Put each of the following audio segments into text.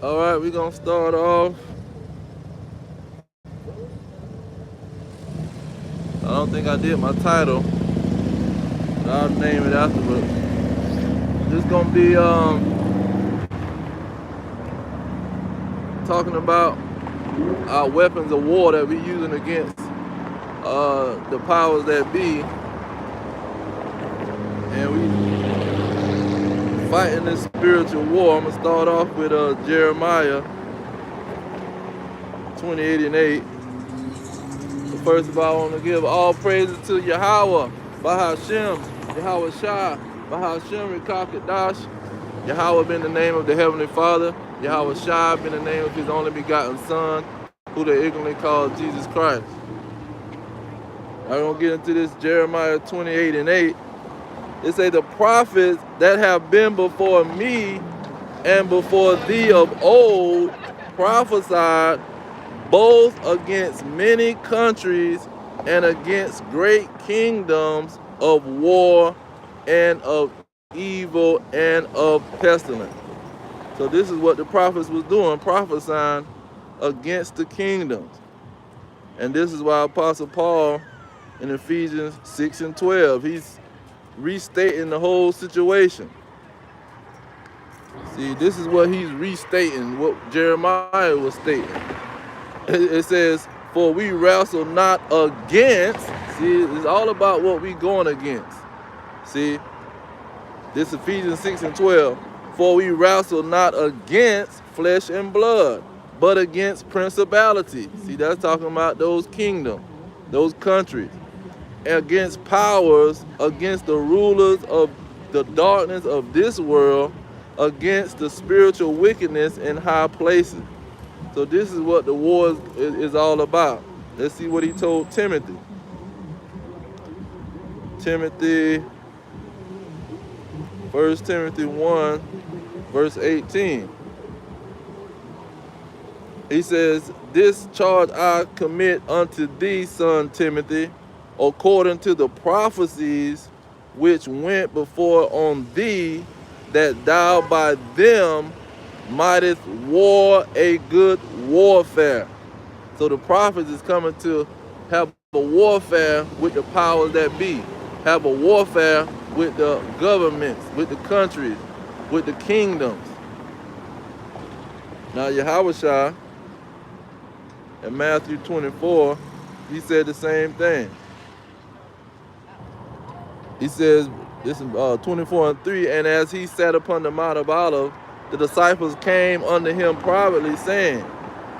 All right, we're going to start off. I don't think I did my title, but I'll name it afterwards. This going to be talking about our weapons of war that we're using against the powers that be. And we fighting this spiritual war. I'm going to start off with Jeremiah 28 and 8. First of all, I want to give all praises to Yahweh, Bahashem, Yahweh Shah, Bahashem, Rekakadash. Yahweh been the name of the Heavenly Father. Yahweh Shah been the name of His only begotten Son, who they ignorantly call Jesus Christ. I'm going to get into this Jeremiah 28 and 8. It say, the prophets that have been before me and before thee of old prophesied both against many countries and against great kingdoms of war and of evil and of pestilence. So this is what the prophets was doing, prophesying against the kingdoms. And this is why Apostle Paul in Ephesians 6 and 12, he's restating the whole situation. See, this is what he's restating, what Jeremiah was stating. It says, for we wrestle not against, see, it's all about what we going against. See, this Ephesians 6 and 12, for we wrestle not against flesh and blood, but against principalities. See, that's talking about those kingdoms, those countries, against powers, against the rulers of the darkness of this world, against the spiritual wickedness in high places. So this is what the war is all about. Let's see what he told Timothy. Timothy, 1 Timothy 1, verse 18. He says, this charge I commit unto thee, son Timothy, according to the prophecies which went before on thee, that thou by them mightest war a good warfare. So the prophets is coming to have a warfare with the powers that be, have a warfare with the governments, with the countries, with the kingdoms. Now Yahushua in Matthew 24, he said the same thing. He says, this is 24 and 3, and as he sat upon the Mount of Olives, the disciples came unto him privately, saying,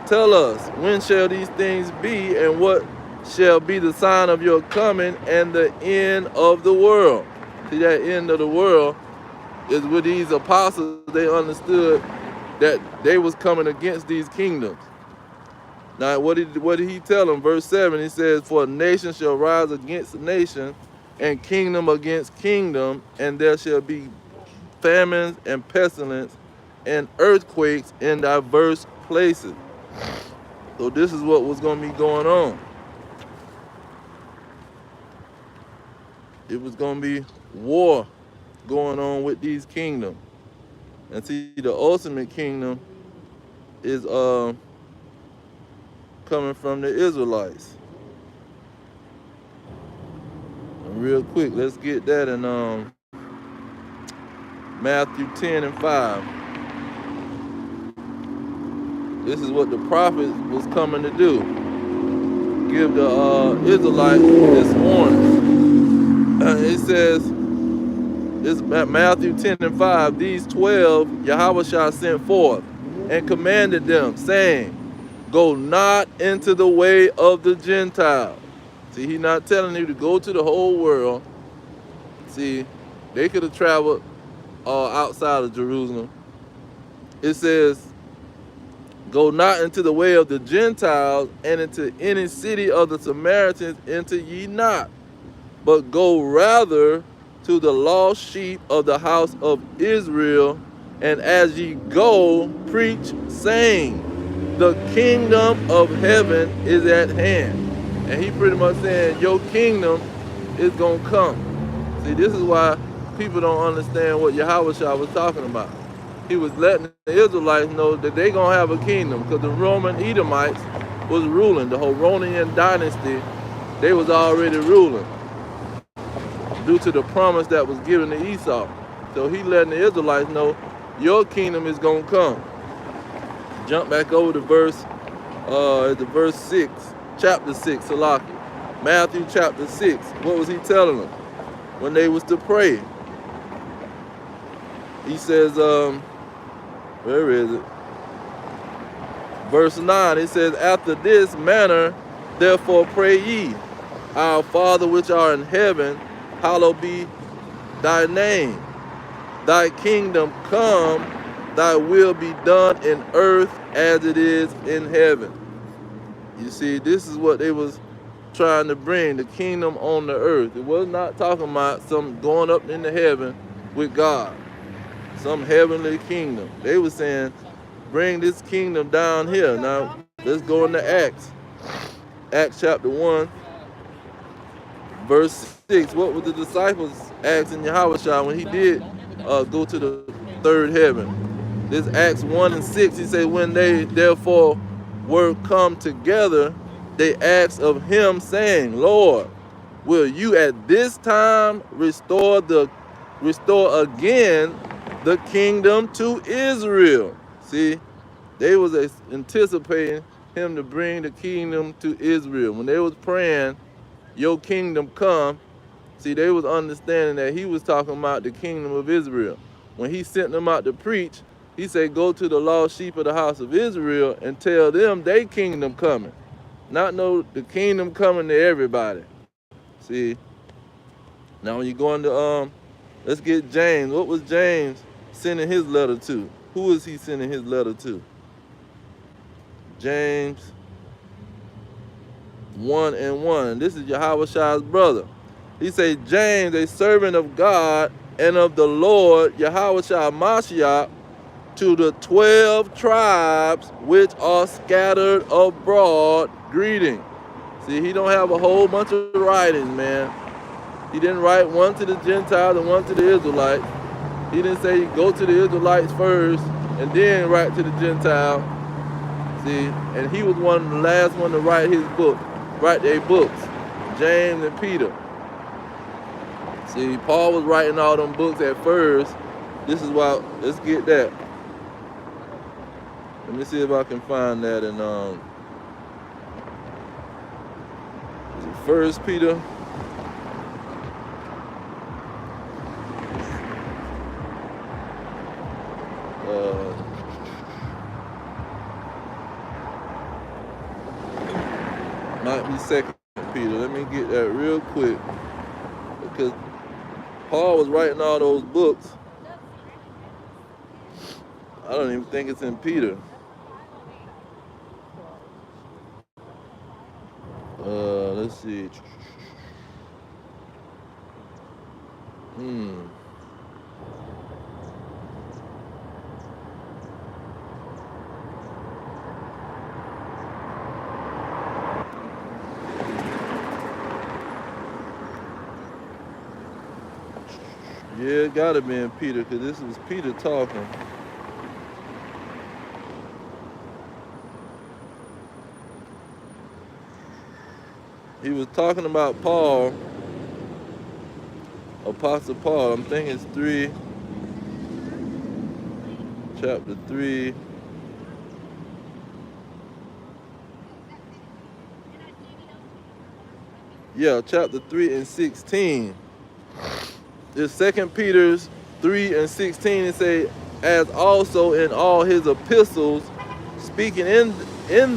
tell us, when shall these things be, and what shall be the sign of your coming and the end of the world? See, that end of the world is with these apostles. They understood that they was coming against these kingdoms. Now, what did he tell them? Verse 7, he says, for a nation shall rise against a nation, and kingdom against kingdom, and there shall be famines and pestilence and earthquakes in diverse places. So this is what was going to be going on. It was going to be war going on with these kingdoms. And see, the ultimate kingdom is coming from the Israelites. And real quick, let's get that in Matthew 10 and 5. This is what the prophet was coming to do. Give the Israelites this warning. It says, this Matthew 10 and 5, these 12 Yahushua sent forth and commanded them, saying, go not into the way of the Gentiles. See, he's not telling you to go to the whole world. See, they could have traveled outside of Jerusalem. It says, go not into the way of the Gentiles, and into any city of the Samaritans enter ye not, but go rather to the lost sheep of the house of Israel, and as ye go, preach, saying, the kingdom of heaven is at hand. And he pretty much saying, your kingdom is going to come. See, this is why people don't understand what Yahushua was talking about. he was letting the Israelites know that they gonna have a kingdom, because the Roman Edomites was ruling. The Horonian dynasty, they was already ruling due to the promise that was given to Esau. So he letting the Israelites know, your kingdom is gonna come. Jump back over to verse 6, chapter 6, Salaki. Matthew chapter 6. What was he telling them when they was to pray? He says, where is it? Verse 9, it says, after this manner, therefore pray ye, our Father which art in heaven, hallowed be thy name. Thy kingdom come, thy will be done in earth as it is in heaven. You see, this is what they was trying to bring, the kingdom on the earth. It was not talking about some going up into heaven with God, some heavenly kingdom. They were saying, bring this kingdom down here. Now, let's go into Acts. Acts chapter 1, verse 6. What were the disciples asking Yahweh when he did go to the third heaven? This Acts 1 and 6, he said, when they therefore were come together, they asked of him, saying, Lord, will you at this time restore again the kingdom to Israel? See, they was anticipating him to bring the kingdom to Israel. When they was praying, your kingdom come, see, they was understanding that he was talking about the kingdom of Israel. When he sent them out to preach, he said, go to the lost sheep of the house of Israel and tell them they kingdom coming. Not know the kingdom coming to everybody. See, now when you go into, let's get James. What was James sending his letter to? Who was he sending his letter to? James 1 and 1. This is Yahweh Shai's brother. He said, James, a servant of God and of the Lord, Yahweh Shai Mashiach, to the 12 tribes which are scattered abroad, greeting. See, he don't have a whole bunch of writings, man. He didn't write one to the Gentiles and one to the Israelites. He didn't say go to the Israelites first and then write to the Gentiles. See, and he was one of the last one to write their books, James and Peter. See, Paul was writing all them books at first. This is why, let's get that. Let me see if I can find that in is it 1 Peter? Might be 2 Peter. Let me get that real quick, because Paul was writing all those books. I don't even think it's in Peter. Let's see. Yeah, it gotta be in Peter, because this was Peter talking. He was talking about Paul, Apostle Paul. I'm thinking it's chapter 3. Yeah, chapter 3 and 16. This 2 Peter 3 and 16, it say, as also in all his epistles, speaking in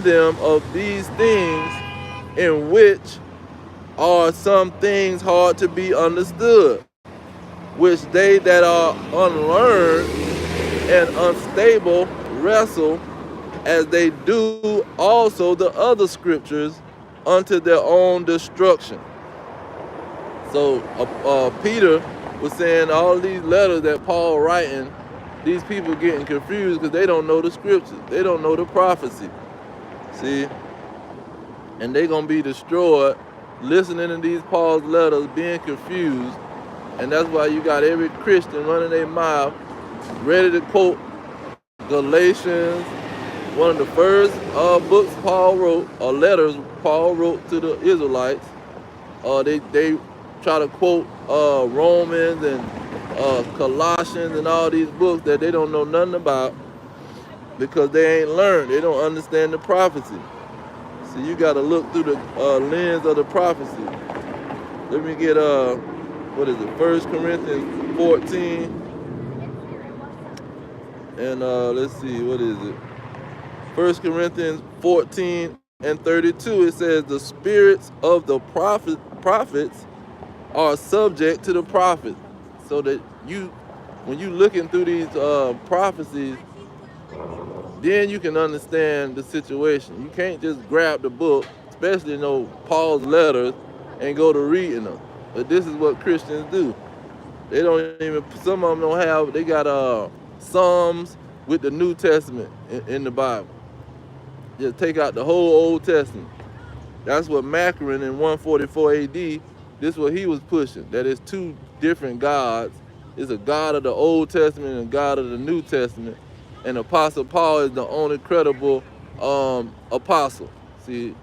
them of these things, in which are some things hard to be understood, which they that are unlearned and unstable wrestle, as they do also the other scriptures, unto their own destruction. So Peter was saying all these letters that Paul writing, these people getting confused because they don't know the scriptures. They don't know the prophecy. See? And they going to be destroyed listening to these Paul's letters, being confused. And that's why you got every Christian running their mouth, ready to quote Galatians, one of the first books Paul wrote, or letters Paul wrote to the Israelites. They try to quote Romans and Colossians and all these books that they don't know nothing about because they ain't learned. They don't understand the prophecy. So you got to look through the lens of the prophecy. Let me get what is it? 1 Corinthians 14, and let's see, what is it? 1 Corinthians 14 and 32. It says the spirits of the prophets are subject to the prophets, so that when you looking through these prophecies, then you can understand the situation. You can't just grab the book, especially Paul's letters, and go to reading them. But this is what Christians do. They don't even, some of them don't have, they got Psalms with the New Testament in the Bible. Just take out the whole Old Testament. That's what Macaron in 144 AD, this is what he was pushing, that it's two different gods. It's a God of the Old Testament and a God of the New Testament. And Apostle Paul is the only credible apostle. See,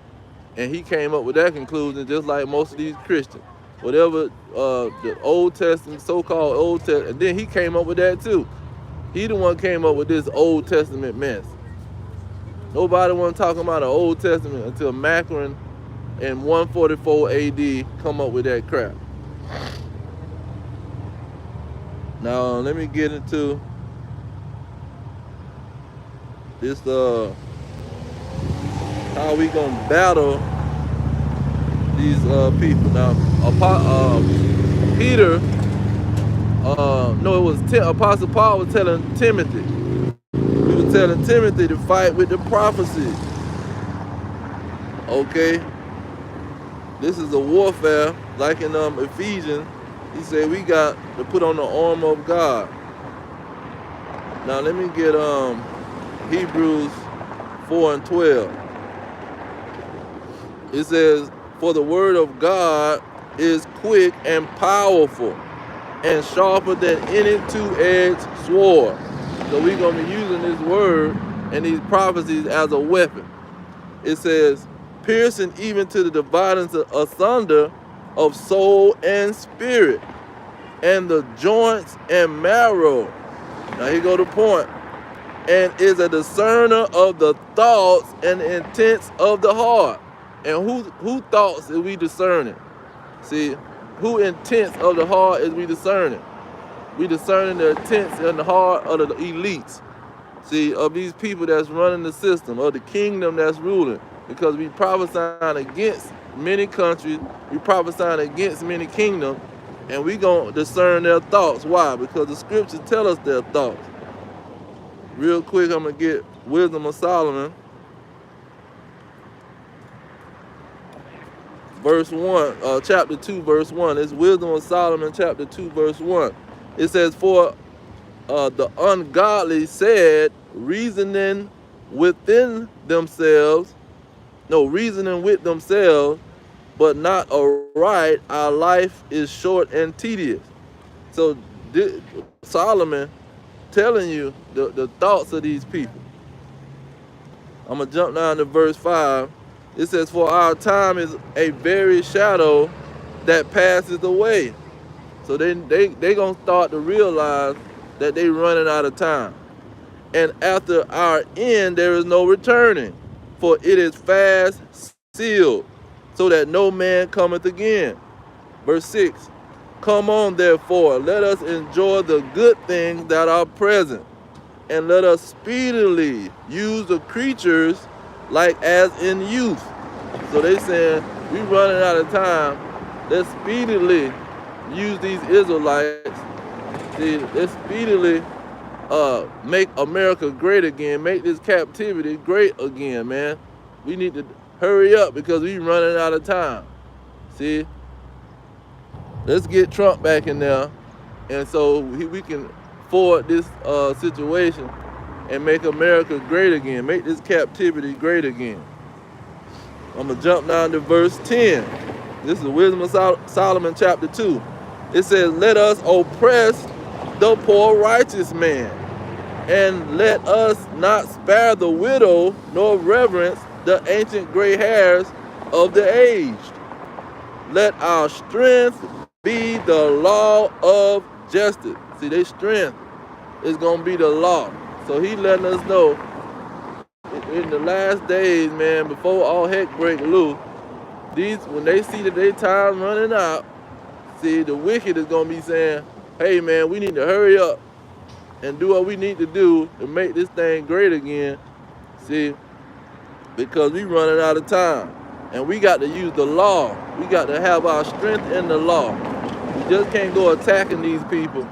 and he came up with that conclusion just like most of these Christians. Whatever the Old Testament, so-called Old Testament, and then he came up with that too. He the one came up with this Old Testament mess. Nobody wasn't talking about the Old Testament until Macaron in 144 AD come up with that crap. Now let me get into this how we gonna battle these people. Now Peter, no, it was Apostle Paul was telling Timothy. He was telling Timothy to fight with the prophecy. Okay, this is a warfare, like in Ephesians. He said we got to put on the armor of God. Now let me get Hebrews 4 and 12. It says, for the word of God is quick and powerful and sharper than any two-edged sword. So we're going to be using this word and these prophecies as a weapon. It says, piercing even to the dividing asunder of soul and spirit, and the joints and marrow. Now here go the point. And is a discerner of the thoughts and intents of the heart. And who thoughts is we discerning? See, who intents of the heart is we discerning? We discerning the intents in the heart of the elites. See, of these people that's running the system, of the kingdom that's ruling. Because we prophesying against many countries, we prophesying against many kingdoms, and we gonna discern their thoughts. Why? Because the scriptures tell us their thoughts. Real quick, I'm gonna get Wisdom of Solomon, verse 1, chapter 2, verse 1. It's Wisdom of Solomon, chapter 2, verse 1. It says, for the ungodly said, reasoning with themselves, but not aright, our life is short and tedious. So Solomon telling you the thoughts of these people. I'm going to jump down to verse 5. It says, for our time is a very shadow that passes away. So they going to start to realize that they running out of time. And after our end, there is no returning, for it is fast sealed, so that no man cometh again. Verse 6, come on, therefore, let us enjoy the good things that are present, and let us speedily use the creatures like as in youth. So they saying, we running out of time. Let's speedily use these Israelites. See, let's speedily make America great again, make this captivity great again, man. We need to hurry up because we running out of time. See, let's get Trump back in there, and so we can forward this situation and make America great again, make this captivity great again. I'm gonna jump down to verse 10. This is Wisdom of Solomon chapter 2. It says, let us oppress the poor righteous man, And let us not spare the widow, nor reverence the ancient gray hairs of the aged. Let our strength be the law of justice. See, their strength is going to be the law. So he letting us know in the last days, man, before all heck break loose, when they see that their time running out, see, the wicked is going to be saying, hey, man, we need to hurry up and do what we need to do to make this thing great again. See, because we running out of time. And we got to use the law. We got to have our strength in the law. We just can't go attacking these people.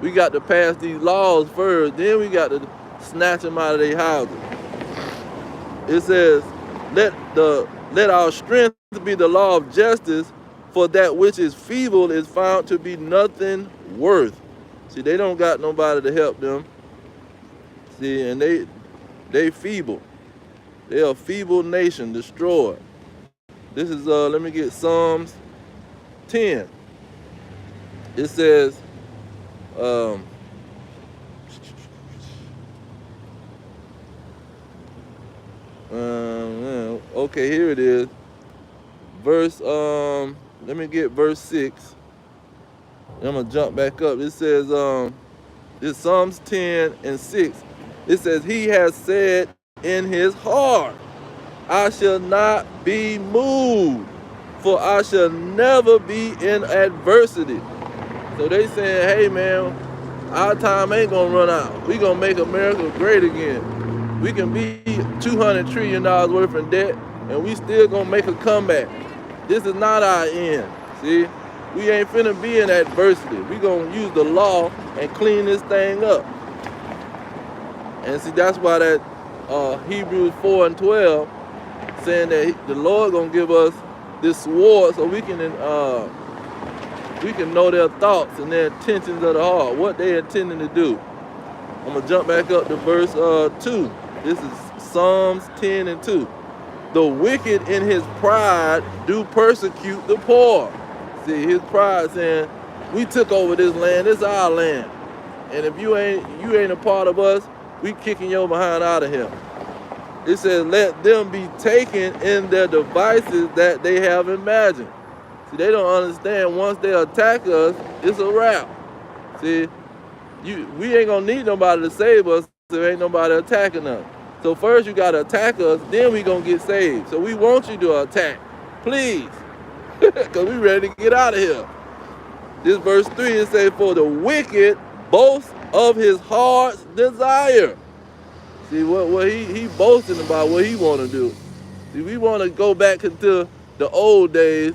We got to pass these laws first. Then we got to snatch them out of their houses. It says, let our strength be the law of justice, for that which is feeble is found to be nothing worth. See, they don't got nobody to help them. See, and they feeble. They're a feeble nation, destroyed. This is, let me get Psalms 10. It says, okay, here it is. Verse, let me get verse 6. I'm going to jump back up. It says, it's Psalms 10 and 6. It says, he has said in his heart, I shall not be moved, for I shall never be in adversity. So they saying, hey man, our time ain't gonna run out. We gonna make America great again. We can be $200 trillion worth in debt, and we still gonna make a comeback. This is not our end. See, we ain't finna be in adversity. We gonna use the law and clean this thing up. And see, that's why that Hebrews 4 and 12 saying that the Lord gonna give us this sword so we can know their thoughts and their intentions of the heart, what they intending to do. I'm gonna jump back up to verse 2. This is Psalms 10 and 2. The wicked in his pride do persecute the poor. See, his pride saying, we took over this land, it's our land. And if you ain't a part of us, we kicking your behind out of here. It says, let them be taken in their devices that they have imagined. See, they don't understand once they attack us, it's a wrap. See, we ain't gonna need nobody to save us if there ain't nobody attacking us. So first you gotta attack us, then we gonna get saved. So we want you to attack, please, because we ready to get out of here. This verse 3, it says, for the wicked boasts of his heart's desire. See, what he boasting about what he want to do. See, we want to go back into the old days.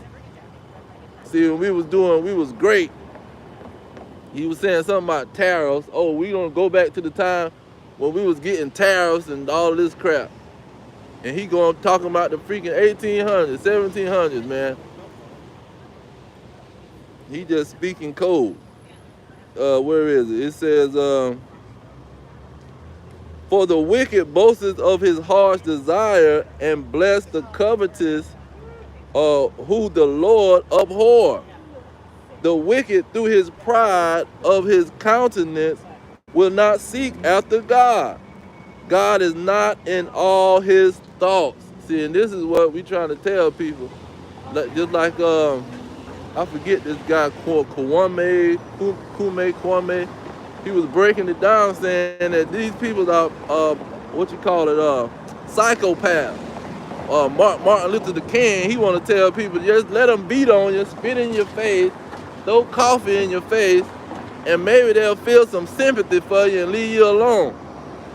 See, when we was great. He was saying something about tariffs. Oh, we gonna go back to the time when we was getting tariffs and all this crap. And he going talking about the freaking 1800s, 1700s, man. He just speaking code. Where is it? It says, for the wicked boasts of his heart's desire, and bless the covetous who the Lord abhor. The wicked through his pride of his countenance will not seek after God. God is not in all his thoughts. See, and this is what we trying to tell people. Just like, I forget this guy called Kwame. He was breaking it down saying that these people are, psychopaths. Martin Luther King, he want to tell people, just let them beat on you, spit in your face, throw coffee in your face, and maybe they'll feel some sympathy for you and leave you alone.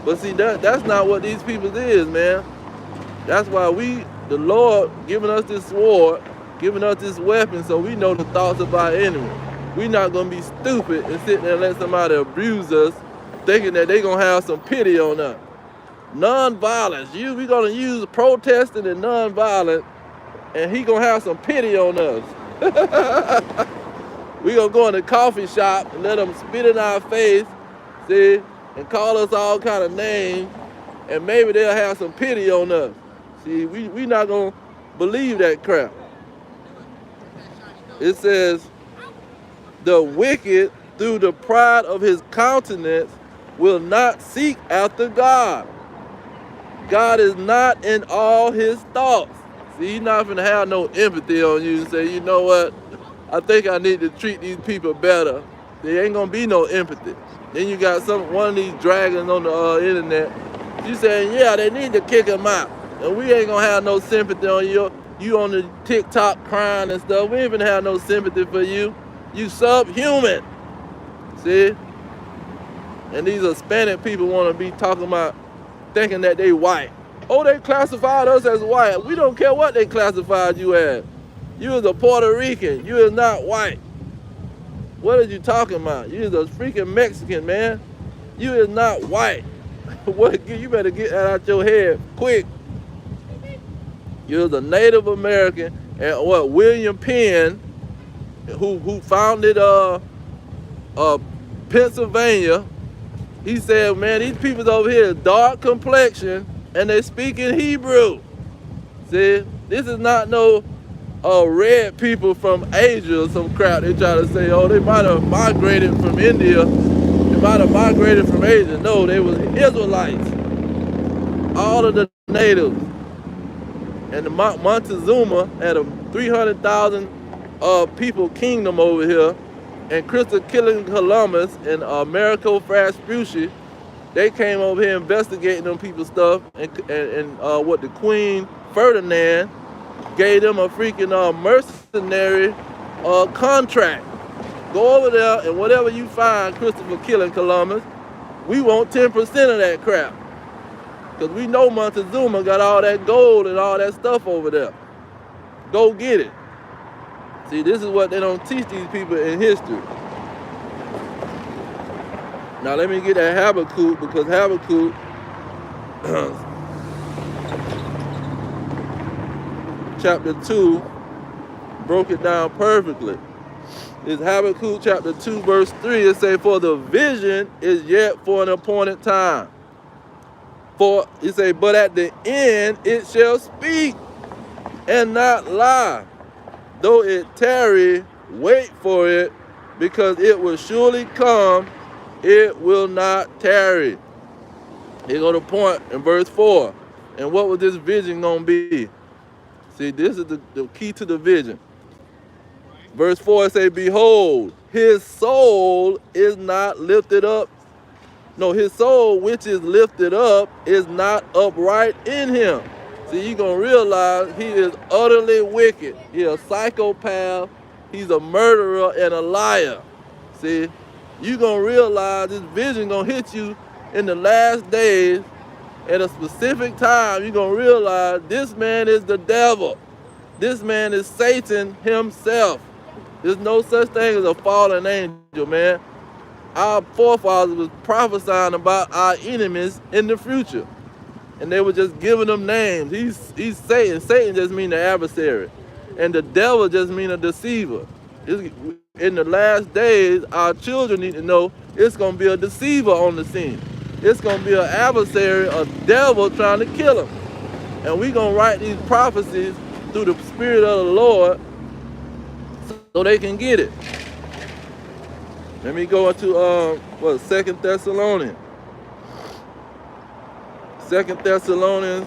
But see, that's not what these people is, man. That's why the Lord giving us this sword, giving us this weapon, so we know the thoughts of our enemy. We're not going to be stupid and sit there and let somebody abuse us, thinking that they're going to have some pity on us. Non-violence. We're going to use protesting and non-violence, and he going to have some pity on us. We're going to go in the coffee shop and let them spit in our face, see, and call us all kind of names, and maybe they'll have some pity on us. See, we not going to believe that crap. It says, the wicked through the pride of his countenance will not seek after God. God is not in all his thoughts. See, he's not going to have no empathy on you and say, you know what, I think I need to treat these people better. There ain't going to be no empathy. Then you got one of these dragons on the internet. You saying, yeah, they need to kick him out. And we ain't going to have no sympathy on you. You on the TikTok crying and stuff. We ain't going to have no sympathy for you. You subhuman. See? And these Hispanic people want to be talking about thinking that they white. Oh, they classified us as white. We don't care what they classified you as. You is a Puerto Rican. You is not white. What are you talking about? You is a freaking Mexican, man. You is not white. You better get that out your head quick. You is a Native American. And what, William Penn, who founded Pennsylvania, he said, man, these people over here dark complexion and they speak in Hebrew. See, this is not no red people from Asia or some crap. They try to say, oh, they might have migrated from India. They might have migrated from Asia. No, they was Israelites. All of the natives. And the Montezuma had a 300,000 people kingdom over here. And Christopher Columbus and Americo Vespucci, they came over here investigating them people's stuff. And what the Queen Ferdinand gave them a freaking mercenary contract. Go over there and whatever you find Christopher killing Columbus, we want 10% of that crap. Because we know Montezuma got all that gold and all that stuff over there. Go get it. See, this is what they don't teach these people in history. Now let me get that Habakkuk, because Habakkuk chapter 2 broke it down perfectly. It's Habakkuk chapter 2 verse 3. It say, for the vision is yet for an appointed time. For, it say, but at the end it shall speak and not lie. Though it tarry, wait for it, because it will surely come, it will not tarry. Here go the point in verse 4. And what was this vision going to be? See, this is the key to the vision. Verse 4 say, behold, his soul is not lifted up. No, his soul which is lifted up is not upright in him. See, you're going to realize he is utterly wicked. He's a psychopath. He's a murderer and a liar. See, you're going to realize this vision going to hit you in the last days at a specific time. You're going to realize this man is the devil. This man is Satan himself. There's no such thing as a fallen angel, man. Our forefathers was prophesying about our enemies in the future. And they were just giving them names. He's Satan. Satan just means the adversary. And the devil just means a deceiver. In the last days, our children need to know it's going to be a deceiver on the scene. It's going to be an adversary, a devil trying to kill them. And we're going to write these prophecies through the Spirit of the Lord so they can get it. Let me go into 2 Thessalonians. 2 Thessalonians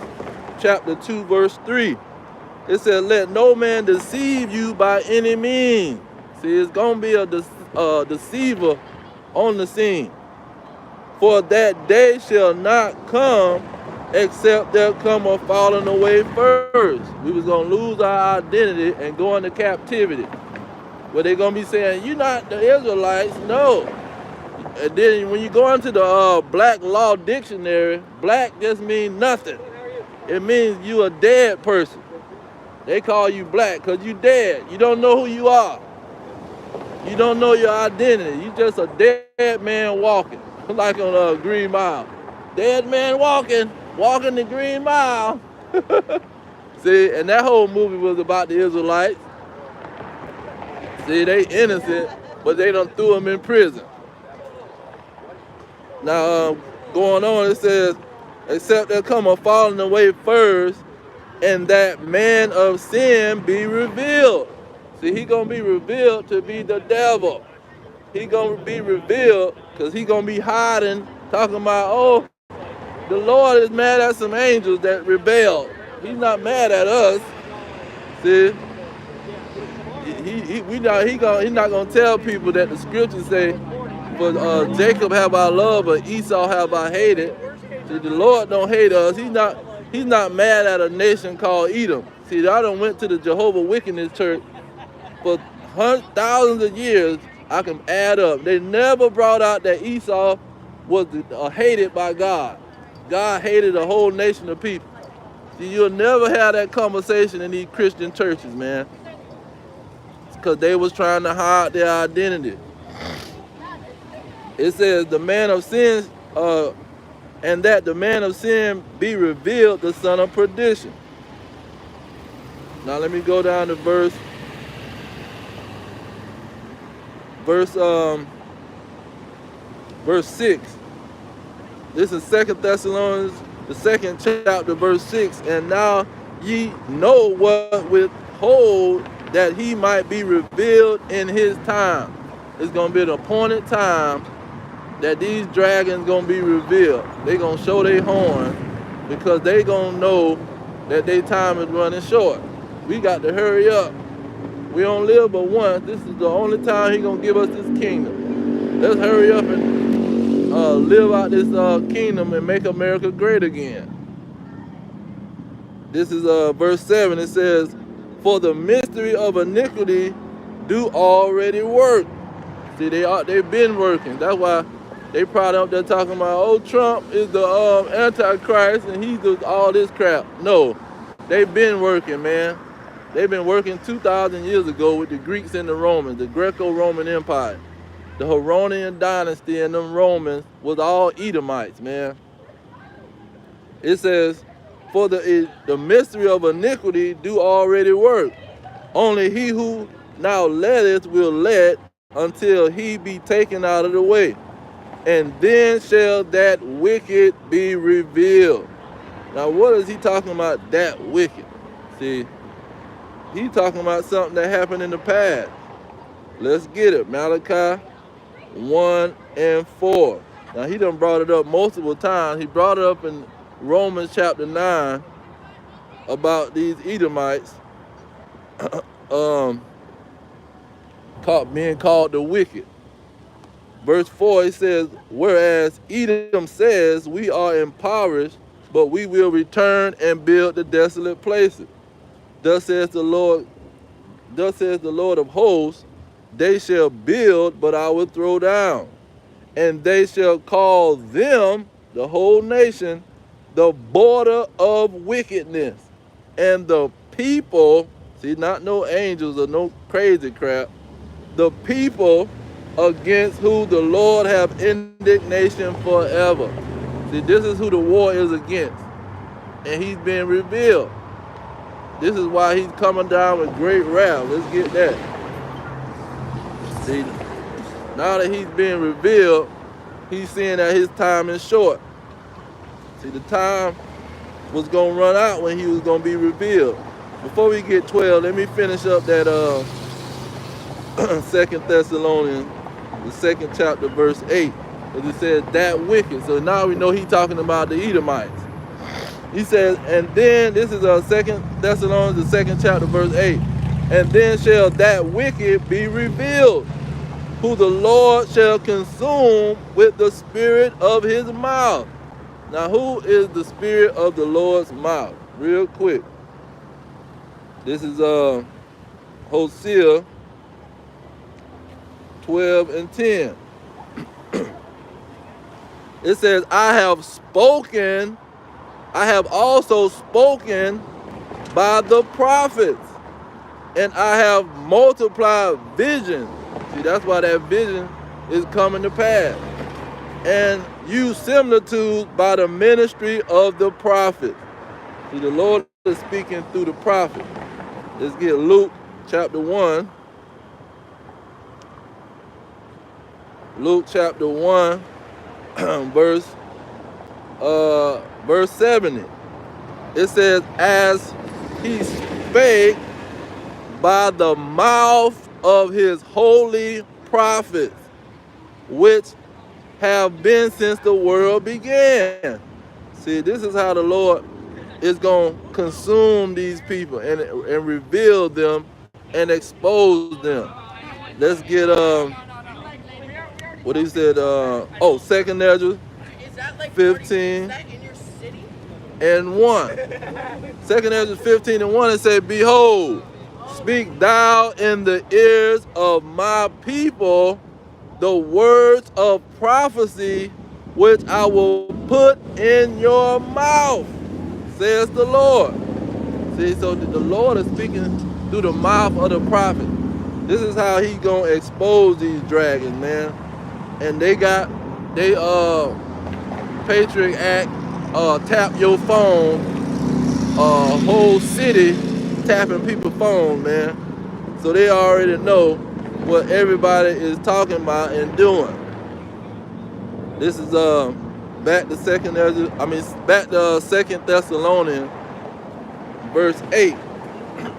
chapter 2 verse 3. It says, let no man deceive you by any means. See, it's going to be a deceiver on the scene. For that day shall not come except there come a falling away first. We was going to lose our identity and go into captivity. Where they're going to be saying, you're not the Israelites. No. And then when you go into the Black Law Dictionary, black just means nothing. It means you a dead person. They call you black because you dead. You don't know who you are. You don't know your identity. You just a dead man walking. Like on Green Mile. Dead man walking the Green Mile. See, and that whole movie was about the Israelites. See, they innocent, but they done threw them in prison. Now, going on, it says, except there come a falling away first, and that man of sin be revealed. See, he gonna be revealed to be the devil. He gonna be revealed because he gonna be hiding Talking about, oh, the Lord is mad at some angels that rebelled. He's not mad at us. See, he's not gonna tell people that the scriptures say, for Jacob have I loved, but Esau have I hated. See, the Lord don't hate us. He's not mad at a nation called Edom. See, I done went to the Jehovah Witness Church for thousands of years. I can add up. They never brought out that Esau was hated by God. God hated a whole nation of people. See, you'll never have that conversation in these Christian churches, man. Because they was trying to hide their identity. It says the man of sin, and that the man of sin be revealed, the son of perdition. Now let me go down to verse 6. This is 2 Thessalonians, the 2nd chapter, verse 6. And now ye know what withhold, that he might be revealed in his time. It's going to be an appointed time that these dragons going to be revealed. They going to show their horn because they going to know that their time is running short. We got to hurry up. We don't live but once. This is the only time he going to give us this kingdom. Let's hurry up and live out this kingdom and make America great again. This is verse 7. It says, for the mystery of iniquity do already work. See, they've been working. That's why they probably up there talking about, oh, Trump is the Antichrist and he does all this crap. No, they've been working, man. They've been working 2,000 years ago with the Greeks and the Romans, the Greco-Roman Empire. The Heronian dynasty and them Romans was all Edomites, man. It says, for the mystery of iniquity do already work. Only he who now letteth will let until he be taken out of the way. And then shall that wicked be revealed. Now what is he talking about, that wicked? See, he's talking about something that happened in the past. Let's get it. Malachi 1 and 4. Now he done brought it up multiple times. He brought it up in Romans chapter 9 about these Edomites being called the wicked. Verse 4, it says, whereas Edom says, we are impoverished, but we will return and build the desolate places. Thus says the Lord of hosts, they shall build, but I will throw down. And they shall call them, the whole nation, the border of wickedness. And the people, see, not no angels or no crazy crap, the people against who the Lord have indignation forever. See, this is who the war is against. And he's being revealed. This is why he's coming down with great wrath. Let's get that. See, now that he's being revealed, he's seeing that his time is short. See, the time was going to run out when he was going to be revealed. Before we get 12, let me finish up that 2 Thessalonians, the 2nd chapter, verse 8. As it says, that wicked. So now we know he's talking about the Edomites. He says, and then, this is 2 Thessalonians, the 2nd chapter, verse 8. And then shall that wicked be revealed, who the Lord shall consume with the spirit of his mouth. Now, who is the spirit of the Lord's mouth? Real quick. This is Hosea 12 and 10. It says, I have also spoken by the prophets, and I have multiplied vision. See, that's why that vision is coming to pass. And used similitudes by the ministry of the prophet. See, the Lord is speaking through the prophet. Let's get Luke chapter 1. Luke chapter 1, verse 70. It says, as he spake by the mouth of his holy prophets, which have been since the world began. See, this is how the Lord is going to consume these people and reveal them and expose them. Let's get what he said. 2nd Ezra 15 and 1. 2nd Ezra 15 and 1, it said, "Behold, speak thou in the ears of my people the words of prophecy which I will put in your mouth, says the Lord." See, so the Lord is speaking through the mouth of the prophet. This is how he's gonna expose these dragons, man. And they Patriot Act, tap your phone, whole city tapping people's phones, man. So they already know what everybody is talking about and doing. This is back to back to 2nd Thessalonians verse 8.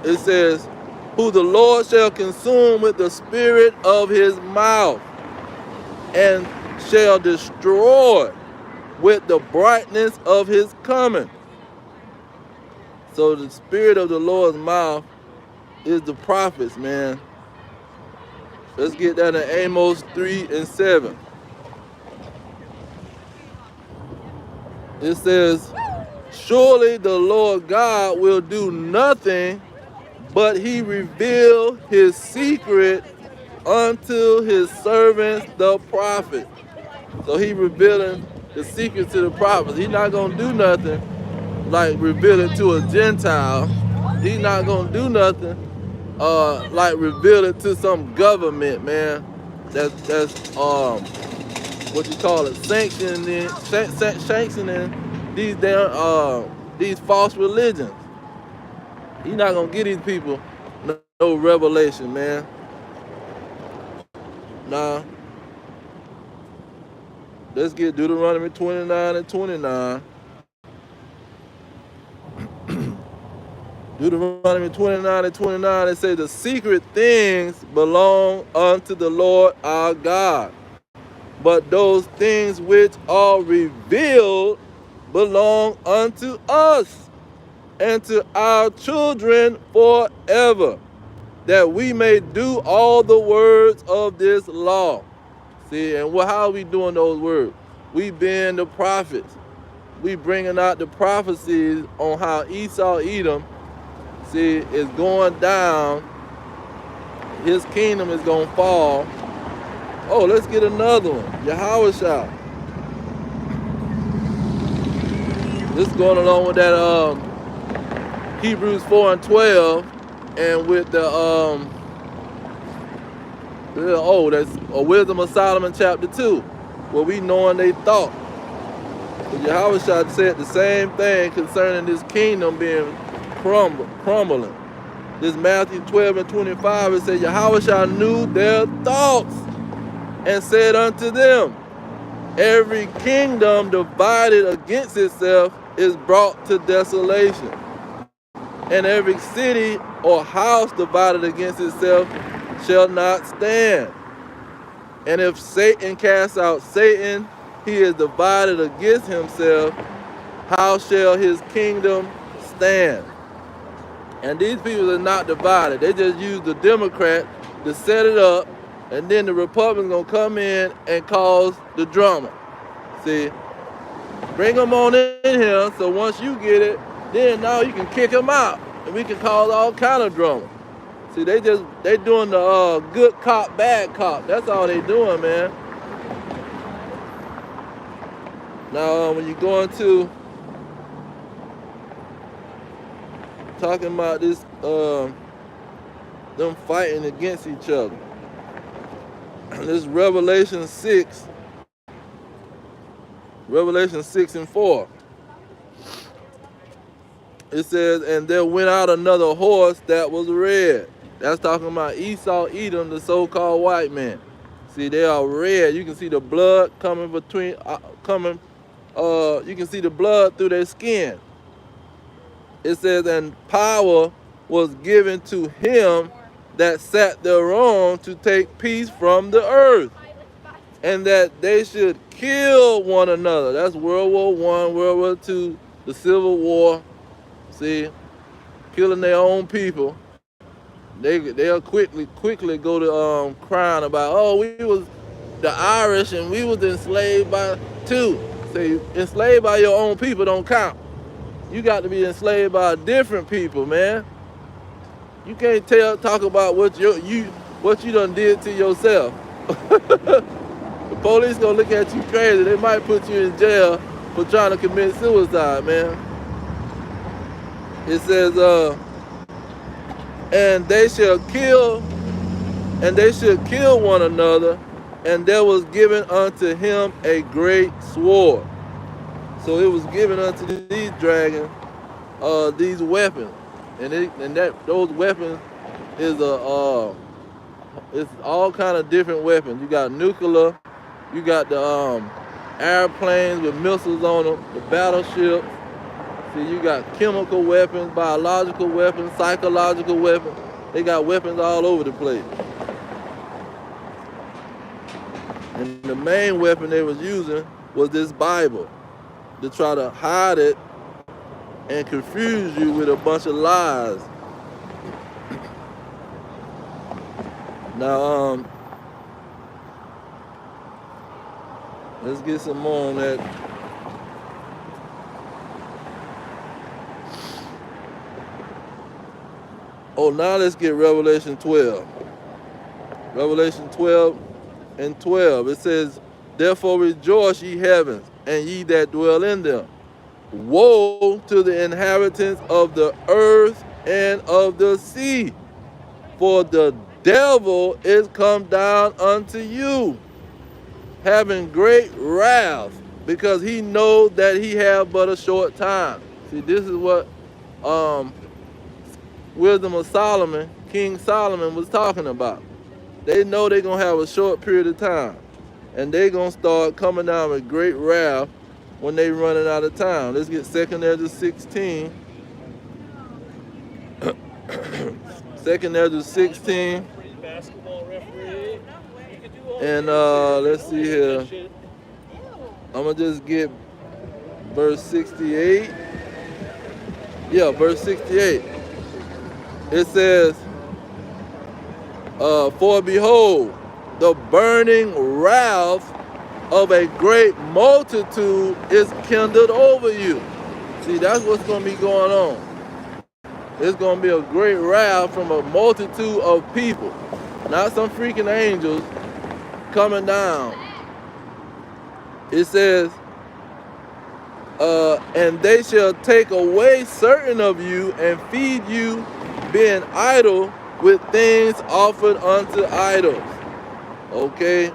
It says, "Who the Lord shall consume with the spirit of his mouth, and shall destroy with the brightness of his coming." So the spirit of the Lord's mouth is the prophets, man. Let's get that in Amos 3 and 7. It says, "Surely the Lord God will do nothing, but he reveal his secret unto his servants the prophets." So he revealing the secret to the prophets. He's not going to do nothing like reveal it to a Gentile. He's not going to do nothing like reveal it to some government, man. That's what you call it, sanctioning these damn these false religions. He's not gonna give these people no revelation, man. Nah. Let's get Deuteronomy 29 and 29. Deuteronomy 29 and 29, it says, "The secret things belong unto the Lord our God, but those things which are revealed belong unto us and to our children forever, that we may do all the words of this law." See, and how are we doing those words? We being the prophets. We bringing out the prophecies on how Esau, Edom, see, is going down. His kingdom is going to fall. Oh, let's get another one. Yahweh. This is going along with that Hebrews 4 and 12, and with the that's a Wisdom of Solomon chapter 2, where we knowing they thought. But Yahweh said the same thing concerning this kingdom being crumbling. This Matthew 12 and 25, it said, "Yahweh knew their thoughts, and said unto them, every kingdom divided against itself is brought to desolation, and every city or house divided against itself shall not stand. And if Satan casts out Satan, he is divided against himself. How shall his kingdom stand?" And these people are not divided. They just use the Democrat to set it up, and then the Republicans gonna come in and cause the drama. See, bring them on in here, so once you get it, then now you can kick them out, and we can cause all kind of drama. See, they doing the good cop, bad cop. That's all they doing, man. Now, when you go into talking about this, them fighting against each other. This Revelation 6 and 4. It says, "And there went out another horse that was red." That's talking about Esau, Edom, the so-called white man. See, they are red. You can see the blood coming between, you can see the blood through their skin. It says, "And power was given to him that sat thereon to take peace from the earth." and that they should kill one another. That's World War I, World War II, the Civil War. See, killing their own people. They'll quickly go to crying about, oh, we was the Irish and we was enslaved by two. See, enslaved by your own people don't count. You got to be enslaved by different people, man. You can't talk about what you done did to yourself. The police gonna look at you crazy. They might put you in jail for trying to commit suicide, man. It says, and they should kill one another, and there was given unto him a great sword. So it was given unto these dragons these weapons, and those weapons is it's all kind of different weapons. You got nuclear, you got the airplanes with missiles on them, the battleships. See, you got chemical weapons, biological weapons, psychological weapons. They got weapons all over the place. And the main weapon they was using was this Bible, to try to hide it and confuse you with a bunch of lies. Now, let's get some more on that. Oh, now let's get Revelation 12. Revelation 12 and 12. It says, therefore rejoice, ye heavens, and ye that dwell in them. Woe to the inhabitants of the earth and of the sea, for the devil is come down unto you, having great wrath, because he knows that he have but a short time. See, this is what Wisdom of Solomon, King Solomon, was talking about. They know they're going to have a short period of time, and they're going to start coming down with great wrath when they running out of time. Let's get 2 Ezra 16. 2 Ezra 16. And let's see here. I'm going to just get verse 68. Yeah, verse 68. It says, for behold, the burning wrath of a great multitude is kindled over you. See, that's what's going to be going on. There's going to be a great wrath from a multitude of people. Not some freaking angels coming down. It says, and they shall take away certain of you and feed you, being idle, with things offered unto idols. Okay?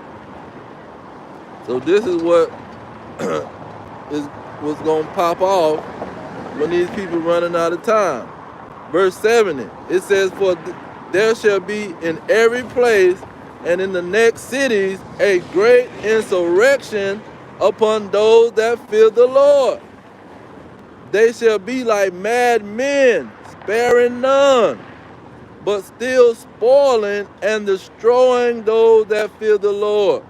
So this is what what's going to pop off when these people running out of time. Verse 70, it says, for there shall be in every place and in the next cities a great insurrection upon those that fear the Lord. They shall be like mad men, sparing none, but still spoiling and destroying those that fear the Lord.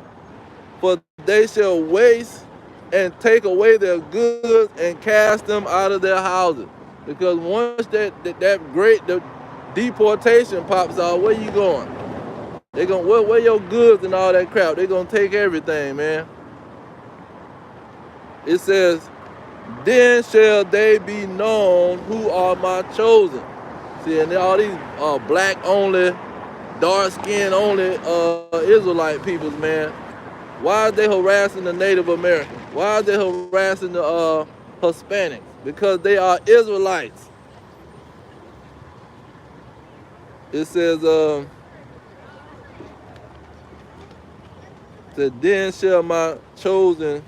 For they shall waste and take away their goods and cast them out of their houses. Because once that great deportation pops out, where you going? They gonna where your goods and all that crap? They gonna take everything, man. It says, then shall they be known who are my chosen. See, and all these black only, dark skin only Israelite peoples, man. Why are they harassing the Native Americans? Why are they harassing the Hispanics? Because they are Israelites. It says, that then shall my chosen,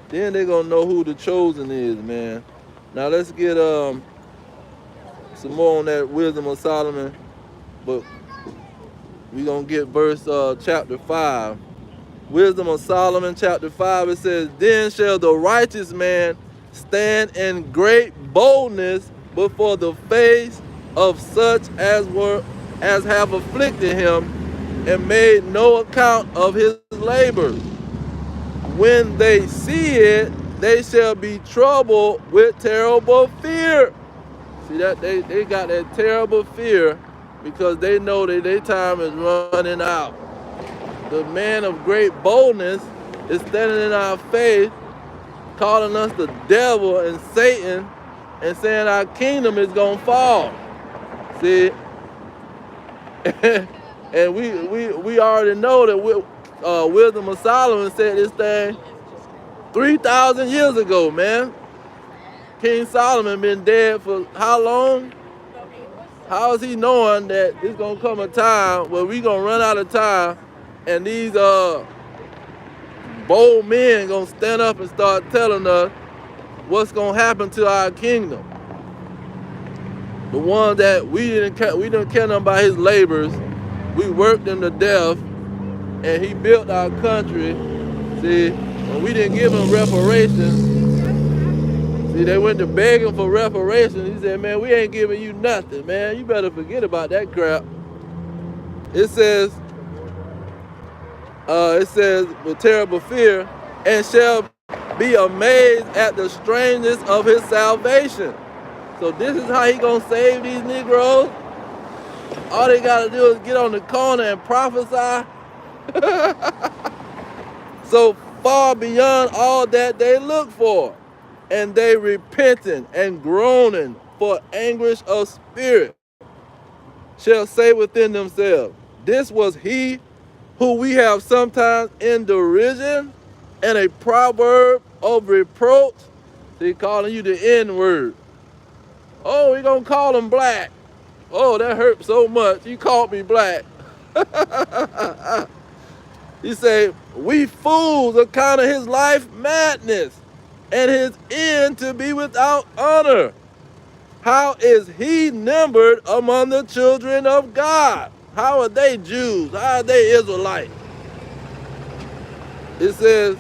then they're going to know who the chosen is, man. Now let's get some more on that Wisdom of Solomon, but we're going to get verse chapter 5. Wisdom of Solomon, chapter 5, it says, then shall the righteous man stand in great boldness before the face of such as have afflicted him, and made no account of his labors. When they see it, they shall be troubled with terrible fear. See that they got that terrible fear because they know that their time is running out. The man of great boldness is standing in our face, calling us the devil and Satan, and saying our kingdom is gonna fall. See, and we already know that Wisdom of Solomon said this thing 3,000 years ago, man. King Solomon been dead for how long? How is he knowing that there's gonna come a time where we gonna run out of time and these bold men gonna stand up and start telling us what's gonna happen to our kingdom? The one that we didn't care nothing about his labors. We worked him to death, and he built our country. See, when we didn't give him reparations, see, they went to beg him for reparations. He said, man, we ain't giving you nothing, man. You better forget about that crap. It says with terrible fear, and shall be amazed at the strangeness of his salvation. So this is how he gonna save these Negroes? All they gotta do is get on the corner and prophesy. So far beyond all that they look for, and they repenting and groaning for anguish of spirit, shall say within themselves, this was he who we have sometimes in derision and a proverb of reproach. See, calling you the N-word. Oh, we gonna call him black. Oh, that hurt so much. You called me black. He say, we fools account of his life madness, and his end to be without honor. How is he numbered among the children of God? How are they Jews? How are they Israelites? It says,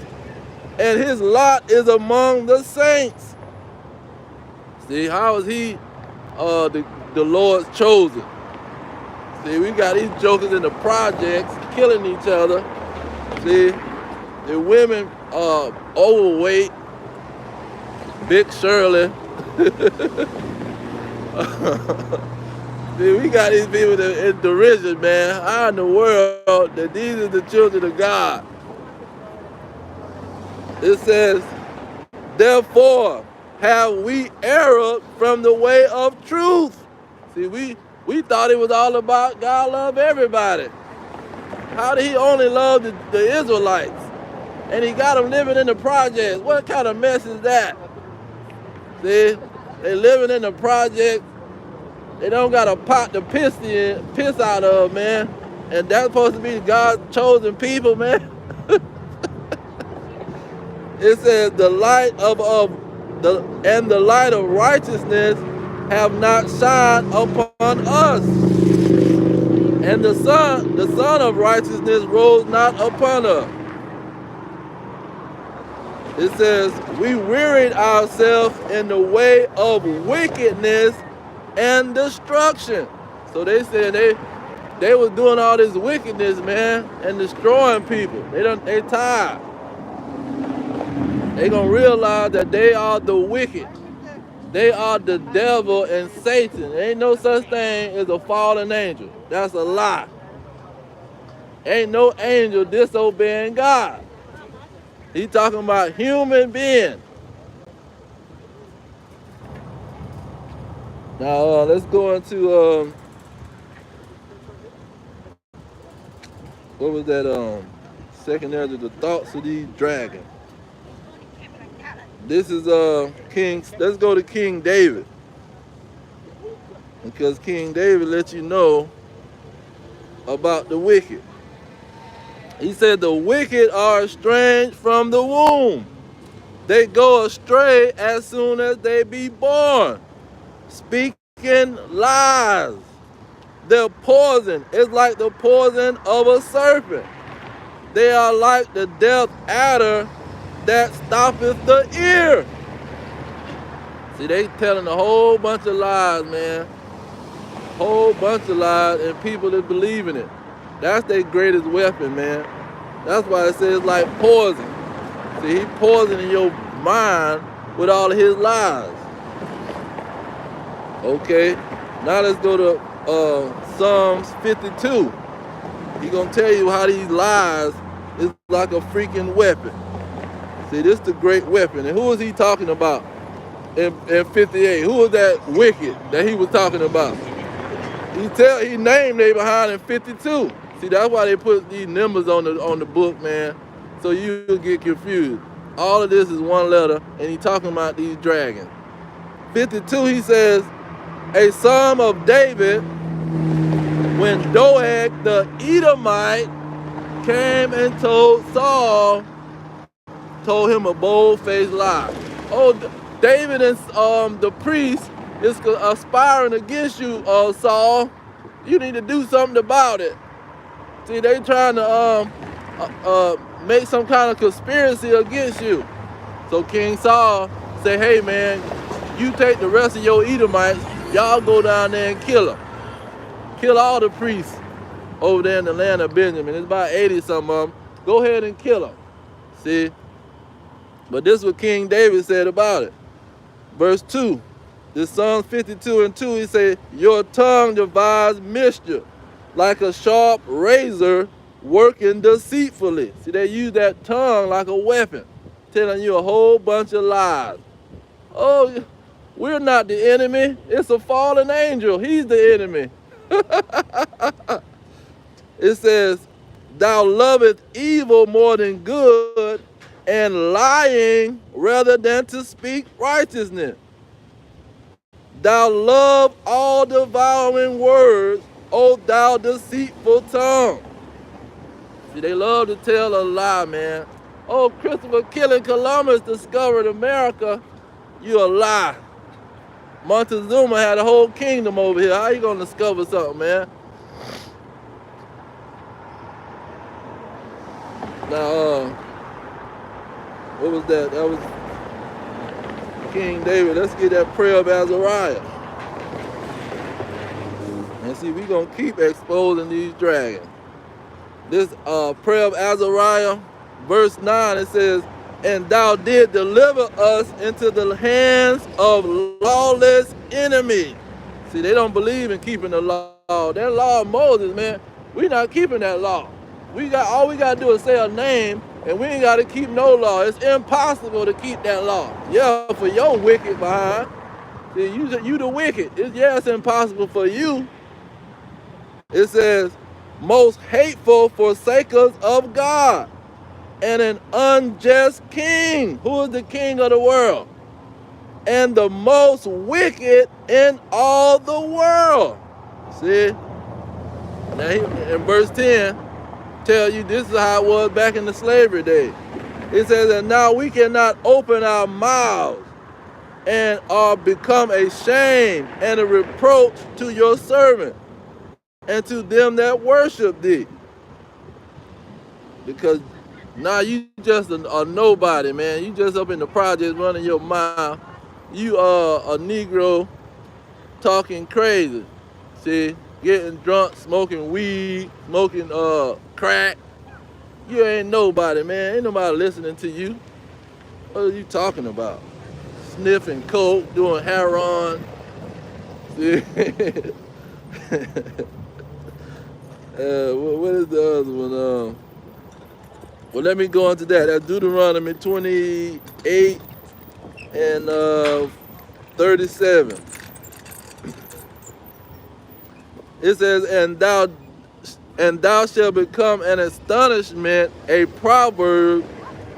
and his lot is among the saints. See, how is he the Lord's chosen? See, we got these jokers in the projects killing each other. See, the women overweight, Big Shirley. See, we got these people in derision, man. How in the world that these are the children of God? It says, therefore have we erred from the way of truth. See, we thought it was all about God love everybody. How did he only love the Israelites? And he got them living in the projects. What kind of mess is that? See, they living in the projects. They don't got a pot to piss out of, man. And that's supposed to be God's chosen people, man. It says the light of the light of righteousness have not shined upon us, and the sun of righteousness rose not upon us. It says we wearied ourselves in the way of wickedness and destruction. So they said they was doing all this wickedness, man, and destroying people. They tired. They gonna realize that they are the wicked. They are the devil and Satan. There ain't no such thing as a fallen angel. That's a lie. Ain't no angel disobeying God. He talking about human beings. Now let's go into what was that second Ezra, the thoughts of these dragons. This is King. Let's go to King David, because King David lets you know about the wicked. He said the wicked are estranged from the womb. They go astray as soon as they be born, speaking lies. Their poison is like the poison of a serpent. They are like the death adder that stoppeth the ear. See, they telling a whole bunch of lies, man. Whole bunch of lies, and people that believe in it. That's their greatest weapon, man. That's why it says like poison. See, he poisoning your mind with all of his lies. Okay, now let's go to Psalms 52. He's going to tell you how these lies is like a freaking weapon. See, this is the great weapon. And who is he talking about in 58? Who was that wicked that he was talking about? He named they behind in 52. See, that's why they put these numbers on the book, man, so you'll get confused. All of this is one letter, and he's talking about these dragons. 52, he says, a psalm of David when Doeg the Edomite came and told Saul, told him a bold-faced lie. Oh, David and the priest is aspiring against you, Saul. You need to do something about it. See, they trying to make some kind of conspiracy against you. So King Saul said, hey man, you take the rest of your Edomites, y'all go down there and kill them. Kill all the priests over there in the land of Benjamin. It's about 80 some of them. Go ahead and kill them. See? But this is what King David said about it. Verse 2. This Psalm 52 and 2, he said, your tongue devises mischief, like a sharp razor working deceitfully. See, they use that tongue like a weapon, telling you a whole bunch of lies. Oh, we're not the enemy. It's a fallen angel. He's the enemy. It says, thou lovest evil more than good, and lying rather than to speak righteousness. Thou love all devouring words, O thou deceitful tongue. See, they love to tell a lie, man. Oh, Christopher killing Columbus discovered America. You a lie. Montezuma had a whole kingdom over here. How you gonna discover something, man? Now, what was that? That was King David. Let's get that prayer of Azariah. And see, we're going to keep exposing these dragons. This prayer of Azariah, verse 9, it says, and thou did deliver us into the hands of lawless enemies. See, they don't believe in keeping the law. That law of Moses, man, we're not keeping that law. All we got to do is say a name, and we ain't got to keep no law. It's impossible to keep that law. Yeah, for your wicked behind. See, you the wicked. It's impossible for you. It says, most hateful forsakers of God, and an unjust king. Who is the king of the world? And the most wicked in all the world. See? Now, in verse 10, tell you this is how it was back in the slavery days. It says that now we cannot open our mouths and are become a shame and a reproach to your servant and to them that worship thee. Because now you just a nobody, man. You just up in the projects running your mouth. You are a Negro talking crazy. See? Getting drunk, smoking weed, smoking crack. You ain't nobody, man. Ain't nobody listening to you. What are you talking about? Sniffing coke, doing heroin. See? What is the other one? Well, let me go into that. That's Deuteronomy 28 and 37. It says, and thou shalt become an astonishment, a proverb,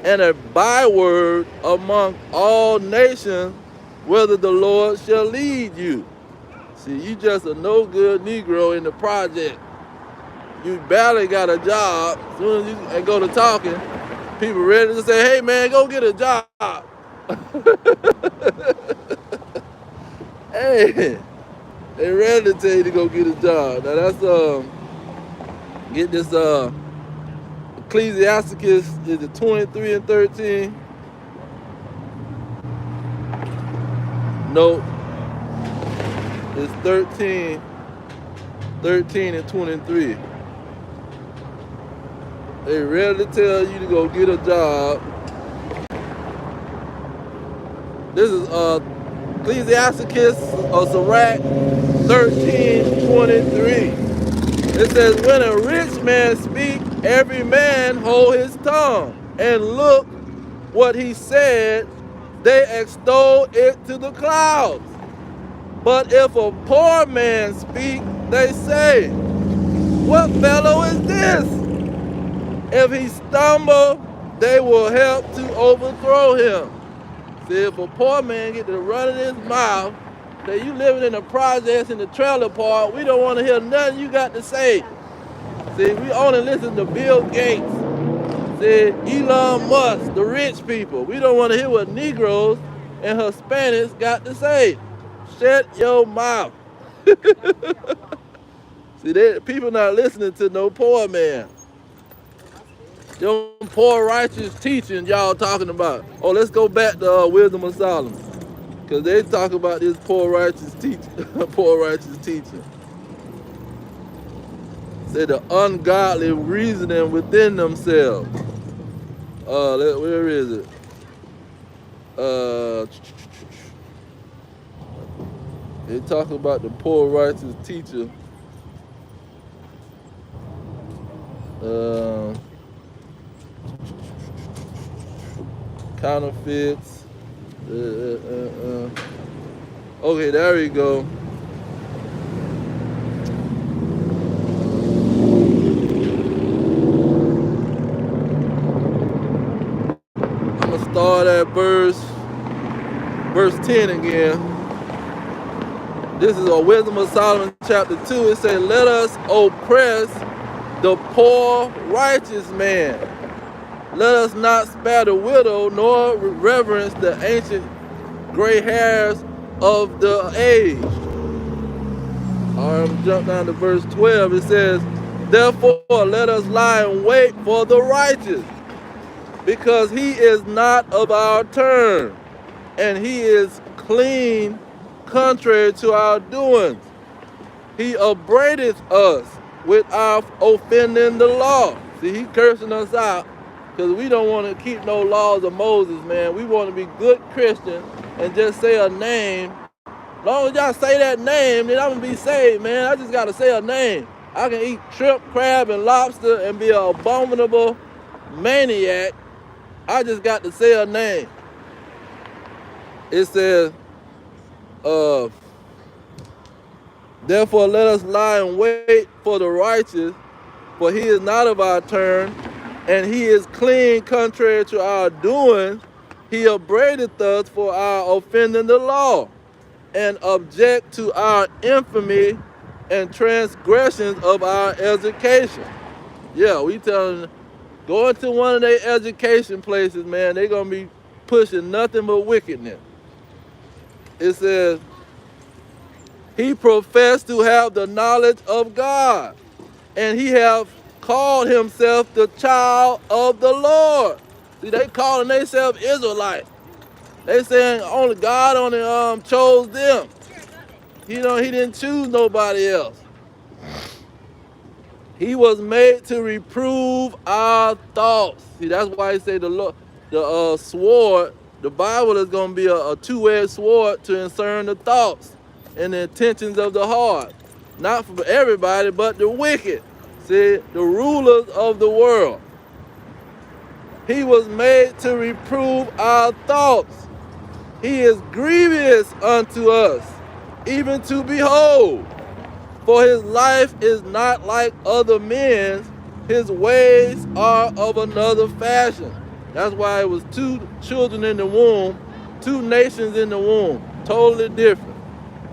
and a byword among all nations, whether the Lord shall lead you. See, you just a no good Negro in the project. You barely got a job. As soon as you go to talking, people ready to say, hey man, go get a job. Hey. They ready to tell you to go get a job. Now that's get this Ecclesiasticus, is it 23 and 13? No. It's 13 and 23. They ready to tell you to go get a job. This is Ecclesiasticus of Sirach 13:23. It says, when a rich man speak, every man hold his tongue, and look what he said, they extol it to the clouds. But if a poor man speak, they say, what fellow is this? If he stumble, they will help to overthrow him. See, if a poor man get to running his mouth, say you living in the projects in the trailer park, we don't want to hear nothing you got to say. See, we only listen to Bill Gates. See, Elon Musk, the rich people. We don't want to hear what Negroes and Hispanics got to say. Shut your mouth. See, people not listening to no poor man. Them poor righteous teaching y'all talking about. Oh, let's go back to Wisdom of Solomon. Because they talk about this poor righteous teaching. Poor righteous teaching. Say the ungodly reasoning within themselves. Where is it? They talk about the poor righteous teacher. Counterfeits. Okay, there we go. I'm gonna start at verse 10 again. This is a Wisdom of Solomon chapter 2. It says, let us oppress the poor righteous man. Let us not spare the widow, nor reverence the ancient gray hairs of the aged. All right, I'm jump down to verse 12. It says, therefore let us lie in wait for the righteous, because he is not of our turn, and he is clean contrary to our doings. He upbraideth us without offending the law. See, he cursing us out because we don't want to keep no laws of Moses, man. We want to be good Christians and just say a name. As long as y'all say that name, then I'm going to be saved, man. I just got to say a name. I can eat shrimp, crab, and lobster and be an abominable maniac. I just got to say a name. It says, therefore let us lie in wait for the righteous, for he is not of our turn, and he is clean contrary to our doings. He upbraideth us for our offending the law, and object to our infamy and transgressions of our education. Yeah, we tell them, go into one of their education places, man, they're going to be pushing nothing but wickedness. It says, he professed to have the knowledge of God, and he have called himself the child of the Lord. See, they calling themselves Israelites. They saying only God only chose them. He didn't choose nobody else. He was made to reprove our thoughts. See, that's why he say the sword, the Bible is going to be a two-edged sword to discern the thoughts and the intentions of the heart. Not for everybody, but the wicked. See, the rulers of the world. He was made to reprove our thoughts. He is grievous unto us, even to behold. For his life is not like other men's. His ways are of another fashion. That's why it was two children in the womb, two nations in the womb, totally different.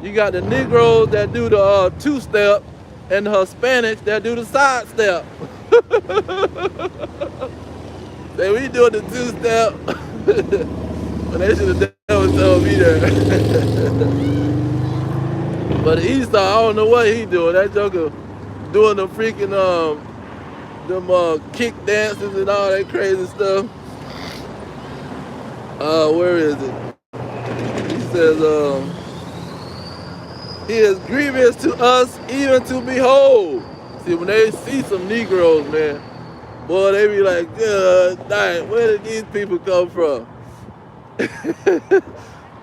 You got the Negroes that do the two-step, and the Hispanics that do the side step. Say, we doing the two-step. But they should have never told me that. But Esau, I don't know what he doing. That joker doing the freaking them kick dances and all that crazy stuff. Where is it? He says, he is grievous to us even to behold. See, when they see some Negroes, man, Boy, they be like, good night, where did these people come from?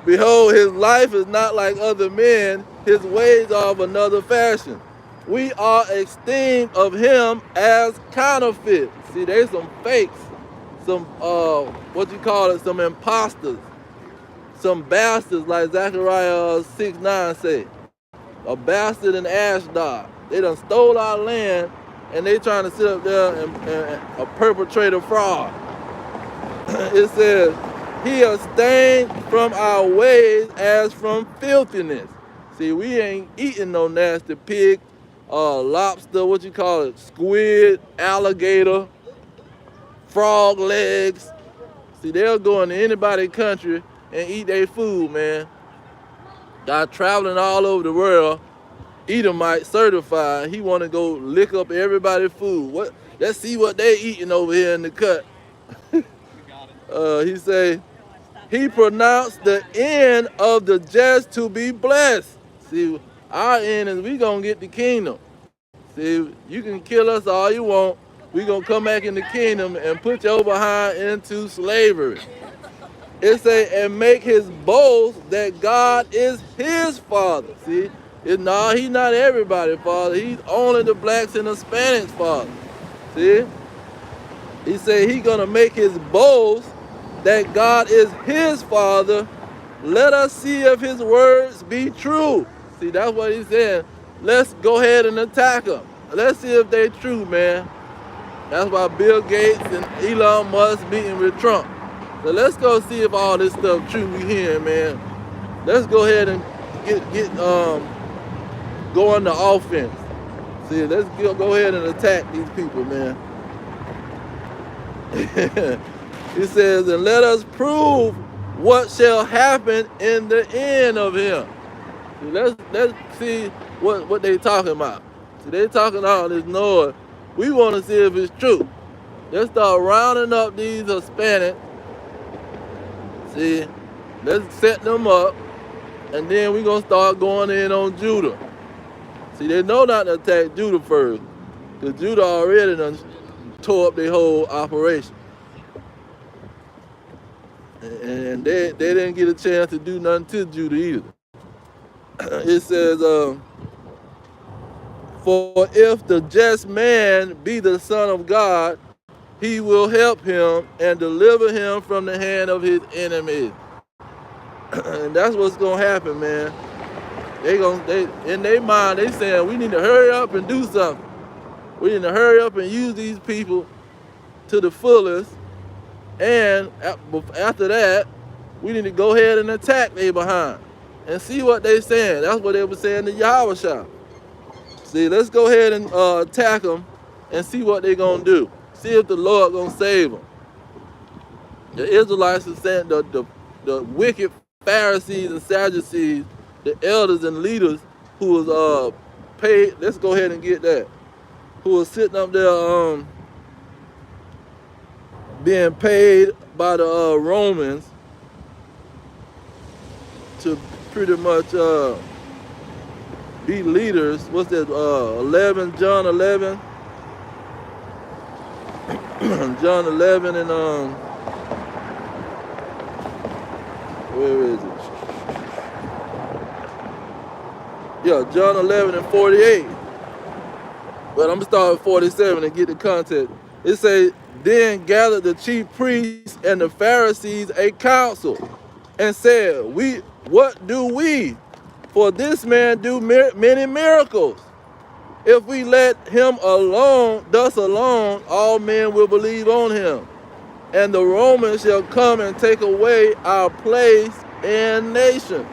Behold, his life is not like other men, his ways are of another fashion. We are esteemed of him as counterfeit. See, they some fakes, some what you call it, some imposters, some bastards, like Zechariah 6:9 say. A bastard in Ashdod. They done stole our land, and they trying to sit up there and perpetrate a fraud. It says, he abstained from our ways as from filthiness. See, we ain't eating no nasty pig, lobster, what you call it, squid, alligator, frog legs. See, they'll go into anybody's country and eat their food, man. Got traveling all over the world. Edomite certified. He want to go lick up everybody's food. What? Let's see what they eating over here in the cut. He say, he pronounced the end of the just to be blessed. See, our end is we gonna get the kingdom. See, you can kill us all you want. We gonna come back in the kingdom and put your behind into slavery. It say, and make his boast that God is his father. See, he not everybody's father. He's only the blacks and the Hispanics' father. See, he say he gonna make his boast that God is his father. Let us see if his words be true. See, that's what he's saying. Let's go ahead and attack them. Let's see if they true, man. That's why Bill Gates and Elon Musk meeting with Trump. So let's go see if all this stuff true we hearing, man. Let's go ahead and get go on the offense. See, let's go ahead and attack these people, man. He says, and let us prove what shall happen in the end of him. See, let's see what they talking about. See, they talking all this noise. We want to see if it's true. Let's start rounding up these Hispanics. See, let's set them up, and then we're going to start going in on Judah. See, they know not to attack Judah first, because Judah already done tore up their whole operation. And they didn't get a chance to do nothing to Judah either. It says, for if the just man be the son of God, he will help him and deliver him from the hand of his enemies. And that's what's gonna happen, man. They in their mind, they saying we need to hurry up and do something. We need to hurry up and use these people to the fullest. And after that, we need to go ahead and attack they behind and see what they saying. That's what they were saying to Yahweh. See, let's go ahead and attack them and see what they're gonna do. See if the Lord gonna save them. The Israelites are saying the wicked Pharisees and Sadducees, the elders and leaders who was paid. Let's go ahead and get that. Who was sitting up there being paid by the Romans to pretty much be leaders. What's that? 11, John 11. John 11 and where is it? Yeah, John 11 and 48. But I'm gonna start at 47 and get the context. It says, then gathered the chief priests and the Pharisees a council, and said, what do we? For this man do many miracles. If we let him alone, thus alone, all men will believe on him. And the Romans shall come and take away our place and nation.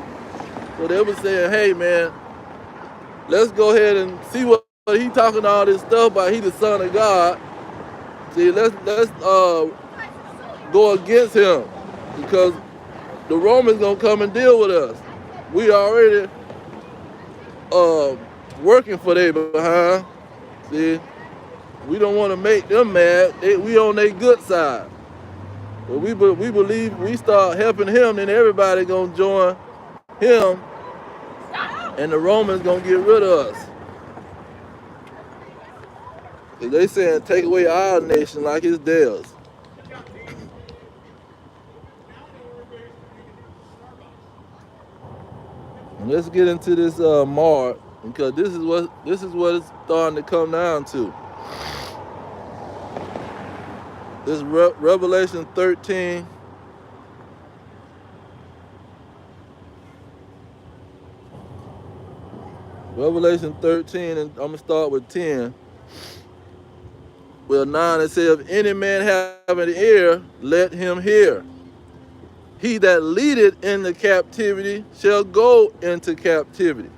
So they were saying, hey man, let's go ahead and see what he talking all this stuff about. He the son of God. See, let's go against him, because the Romans gonna come and deal with us. We already working for they behind. See, we don't want to make them mad. We on their good side. But we believe we start helping him, then everybody gonna join him, and the Romans gonna get rid of us. 'Cause they saying take away our nation like it's theirs. And let's get into this Mark, because this is what it's starting to come down to. This Revelation 13. Revelation 13, and I'm going to start with 10. Well, 9, it says, if any man have an ear, let him hear. He that leadeth into captivity shall go into captivity.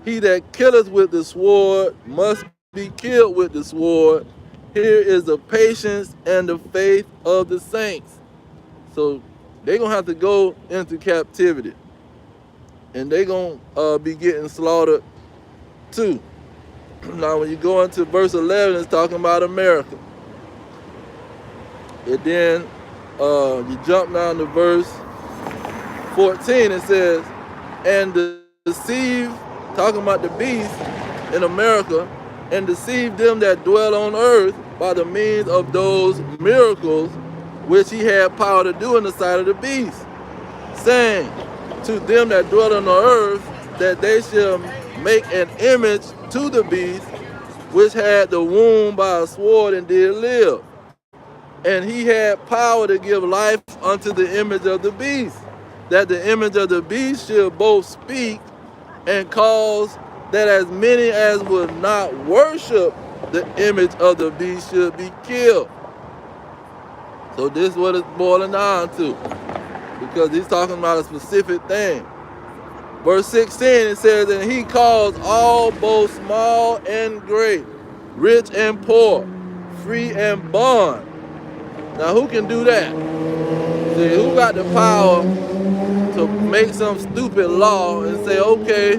He that killeth with the sword must be killed with the sword. Here is the patience and the faith of the saints. So they're going to have to go into captivity. And they're going to be getting slaughtered too. Now, when you go into verse 11, it's talking about America. And then you jump down to verse 14, it says, and deceive, talking about the beast in America, and deceive them that dwell on earth by the means of those miracles which he had power to do in the sight of the beast, saying to them that dwell on the earth that they shall make an image to the beast which had the wound by a sword and did live. And he had power to give life unto the image of the beast, that the image of the beast should both speak and cause that as many as would not worship the image of the beast should be killed. So this is what it's boiling down to, because he's talking about a specific thing. Verse 16, it says, and he caused all, both small and great, rich and poor, free and bond. Now who can do that? See, who got the power to make some stupid law and say, okay,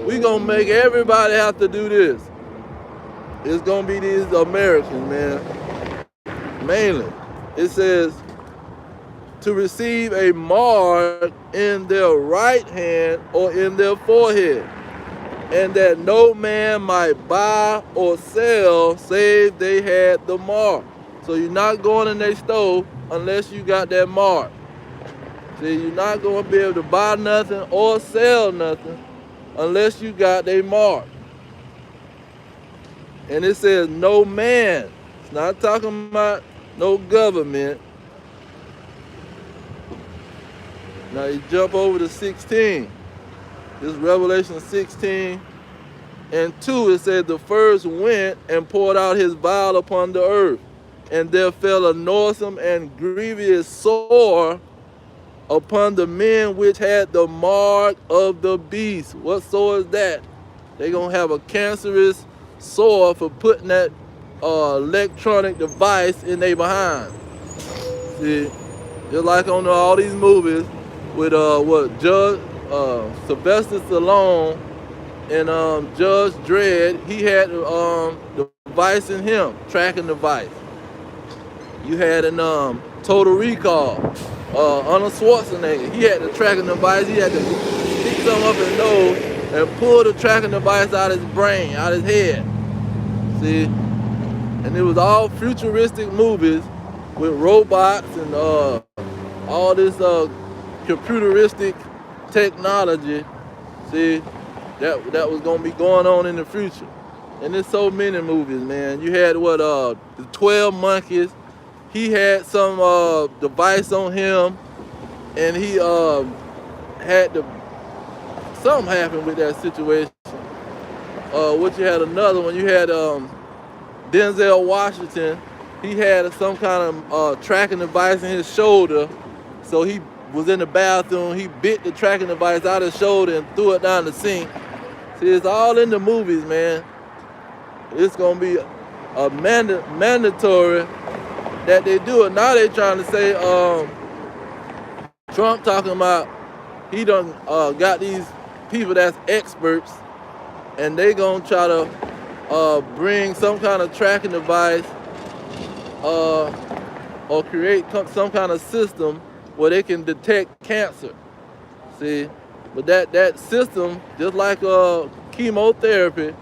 we gonna make everybody have to do this? It's gonna be these Americans, man. Mainly. It says, to receive a mark in their right hand or in their forehead, and that no man might buy or sell save they had the mark. So you're not going in their store unless you got that mark. See, you're not going to be able to buy nothing or sell nothing unless you got their mark. And it says no man. It's not talking about no government. Now you jump over to 16. This is Revelation 16 and 2. It says the first went and poured out his vial upon the earth, and there fell a noisome and grievous sore upon the men which had the mark of the beast. What sore is that? They're going to have a cancerous sore for putting that electronic device in their behind. See, just like on all these movies with Judge Sylvester Stallone and Judge Dredd, he had the device in him, tracking device. You had in Total Recall, Arnold Schwarzenegger, he had the tracking device. He had to stick something up his nose and pull the tracking device out of his brain, out of his head. See? And it was all futuristic movies with robots and all this computeristic technology. See? That was going to be going on in the future. And there's so many movies, man. You had the 12 Monkeys. He had some device on him, and he had something happened with that situation. What you had another one, you had Denzel Washington. He had some kind of tracking device in his shoulder, so he was in the bathroom. He bit the tracking device out of his shoulder and threw it down the sink. See, it's all in the movies, man. It's gonna be a mandatory that they do it. Now they trying to say Trump talking about he done got these people that's experts, and they gonna try to bring some kind of tracking device or create some kind of system where they can detect cancer. See, but that system, just like chemotherapy,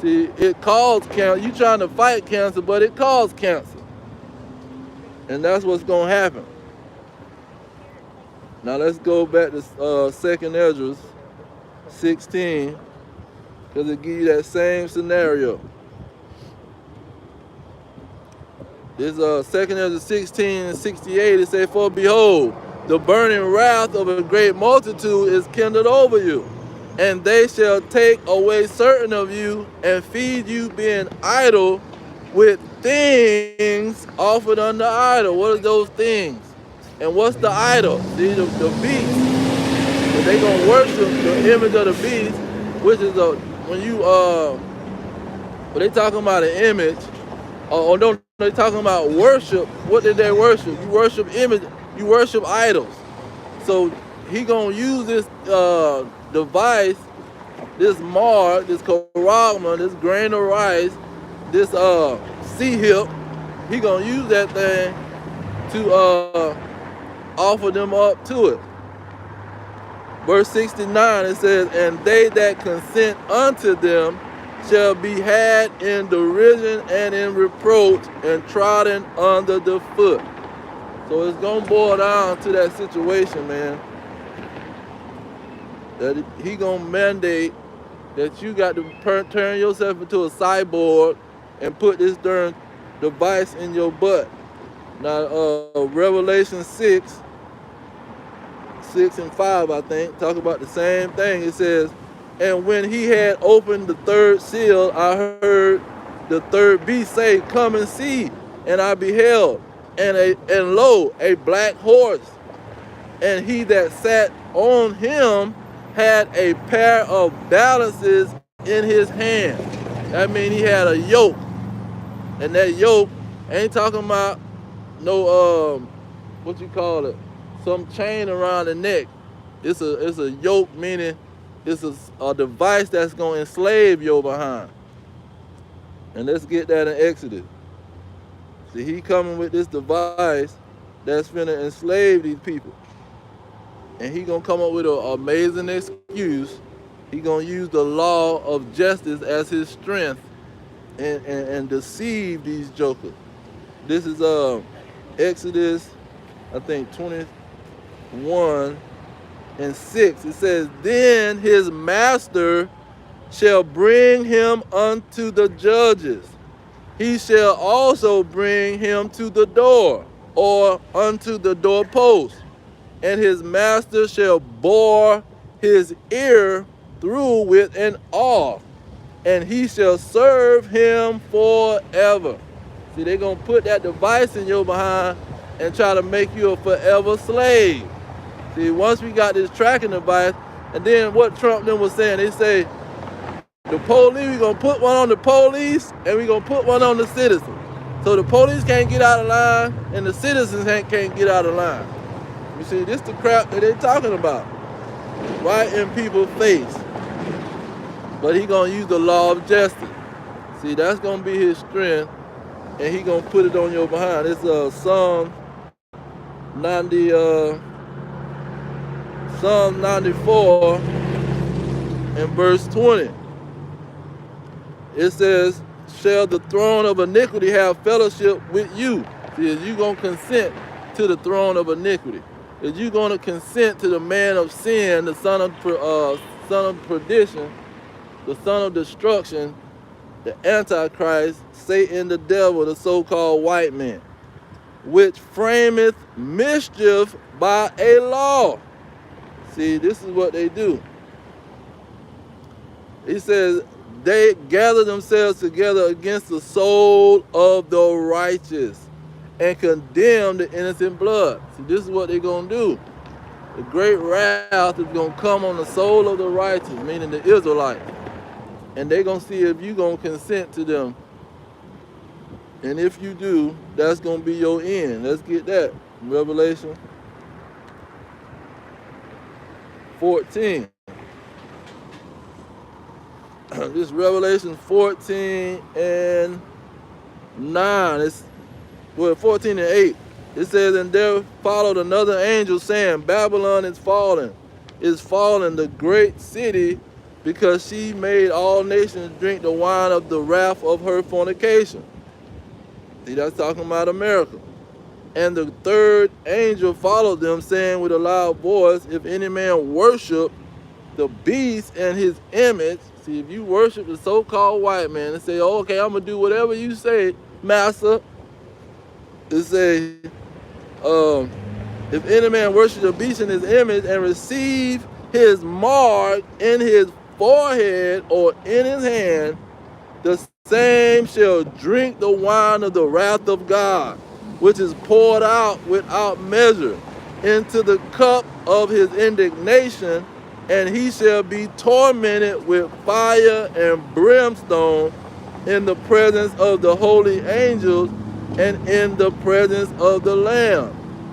See, it caused cancer. You trying to fight cancer, but it caused cancer. And that's what's going to happen. Now let's go back to 2nd Ezra 16, because it gives you that same scenario. This 2nd Ezra 16 and 68, it says, "For behold, the burning wrath of a great multitude is kindled over you, and they shall take away certain of you and feed you, being idle, with things offered unto idol." What are those things? And what's the idol? See, the beast. But they gonna worship the image of the beast, which is when they talking about an image, or no, they talking about worship. What did they worship? You worship image. You worship idols. So he gonna use this device, this mark, this karagma, this grain of rice, this sea hip. He gonna use that thing to offer them up to it. Verse 69, it says, "And they that consent unto them shall be had in derision and in reproach and trodden under the foot." So it's gonna boil down to that situation, man. That he gonna mandate that you got to turn yourself into a cyborg and put this darn device in your butt. Now, Revelation 6 and 5, I think, talk about the same thing. It says, "And when he had opened the third seal, I heard the third beast say, Come and see. And I beheld, and lo, a black horse, and he that sat on him had a pair of balances in his hand." That means he had a yoke, and that yoke ain't talking about no what you call it, some chain around the neck. It's a yoke, meaning it's a device that's gonna enslave your behind. And let's get that in Exodus. See, he coming with this device that's finna enslave these people. And he gonna come up with an amazing excuse. He gonna use the law of justice as his strength and deceive these jokers. This is Exodus, I think 21 and 6. It says, "Then his master shall bring him unto the judges. He shall also bring him to the door, or unto the doorpost. And his master shall bore his ear through with an awl, and he shall serve him forever." See, they're going to put that device in your behind and try to make you a forever slave. See, once we got this tracking device, and then what Trump then was saying, they say, the police, we're going to put one on the police, and we're going to put one on the citizens. So the police can't get out of line, and the citizens can't get out of line. You see, this the crap that they're talking about, right in people's face. But he going to use the law of justice. See, that's going to be his strength, and he going to put it on your behind. It's Psalm 94 and verse 20. It says, "Shall the throne of iniquity have fellowship with you?" See, is you going to consent to the throne of iniquity? Is you going to consent to the man of sin, the son of perdition, the son of destruction, the Antichrist, Satan, the devil, the so-called white man, which frameth mischief by a law? See, this is what they do. He says, "They gather themselves together against the soul of the righteous and condemn the innocent blood." See, this is what they're going to do. The great wrath is going to come on the soul of the righteous, meaning the Israelites. And they're going to see if you're going to consent to them. And if you do, that's going to be your end. Let's get that. Revelation 14. This Revelation 14 and 9. It's 14 and 8. It says, "And there followed another angel saying, Babylon is fallen, the great city, because she made all nations drink the wine of the wrath of her fornication. See, that's talking about America. And the third angel followed them, saying with a loud voice, if any man worship the beast and his image. See, if you worship the so-called white man and say, oh, okay, I'm going to do whatever you say, master. It say, if any man worship the beast in his image and receive his mark in his forehead or in his hand, the same shall drink the wine of the wrath of God, which is poured out without measure into the cup of his indignation, and he shall be tormented with fire and brimstone in the presence of the holy angels and in the presence of the Lamb.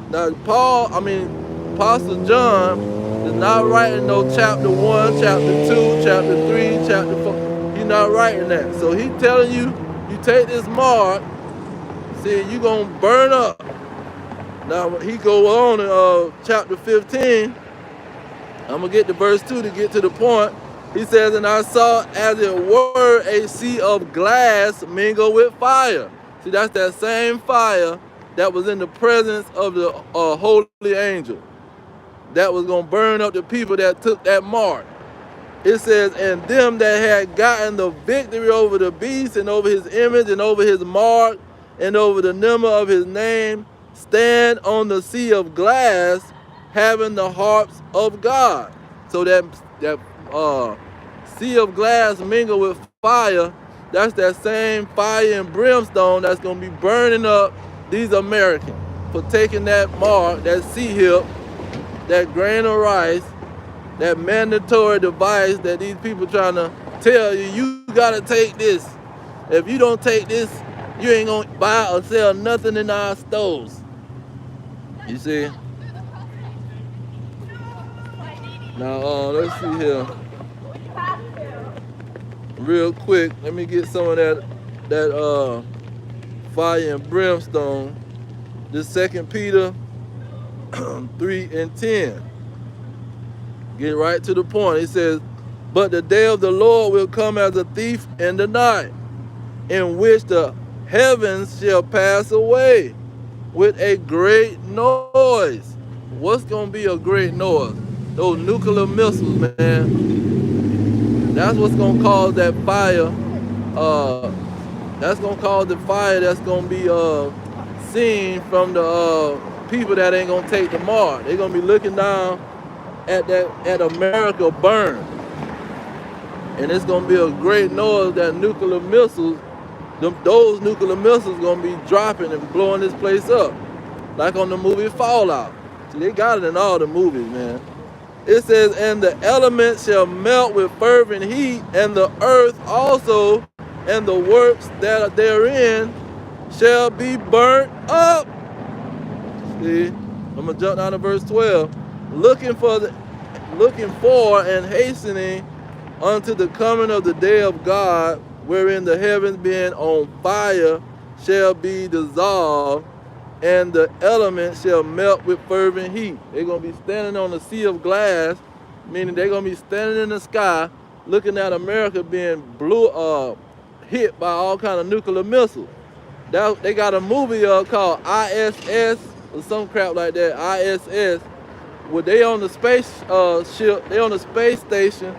Now, Apostle John is not writing no chapter 1, chapter 2, chapter 3, chapter 4. He's not writing that. So he's telling you, you take this mark, see, you're going to burn up. Now, he go on in chapter 15. I'm going to get to verse 2 to get to the point. He says, and I saw as it were a sea of glass mingled with fire. See, that's that same fire that was in the presence of the holy angel that was going to burn up the people that took that mark. It says, and them that had gotten the victory over the beast and over his image and over his mark and over the number of his name stand on the sea of glass, having the harps of God. So that sea of glass mingled with fire, that's that same fire and brimstone that's going to be burning up these Americans for taking that mark, that sea hip, that grain of rice, that mandatory device that these people trying to tell you, you got to take this. If you don't take this, you ain't going to buy or sell nothing in our stores. You see? Now, let's see here. Real quick, let me get some of that fire and brimstone. This 2 Peter 3:10. Get right to the point. It says, but the day of the Lord will come as a thief in the night, in which the heavens shall pass away with a great noise. What's going to be a great noise? Those nuclear missiles, man. That's what's going to cause that fire. That's going to cause the fire that's going to be seen from the people that ain't going to take the mark. They're going to be looking down at America burn. And it's going to be a great noise that nuclear missiles, those nuclear missiles going to be dropping and blowing this place up. Like on the movie Fallout. See, they got it in all the movies, man. It says, and the elements shall melt with fervent heat, and the earth also, and the works that are therein shall be burnt up. See, I'm going to jump down to verse 12. Looking for and hastening unto the coming of the day of God, wherein the heavens being on fire shall be dissolved, and the elements shall melt with fervent heat. They're going to be standing on the sea of glass, meaning they're going to be standing in the sky looking at America being hit by all kind of nuclear missiles. They got a movie called ISS or some crap like that, ISS, where they on the space ship, they on the space station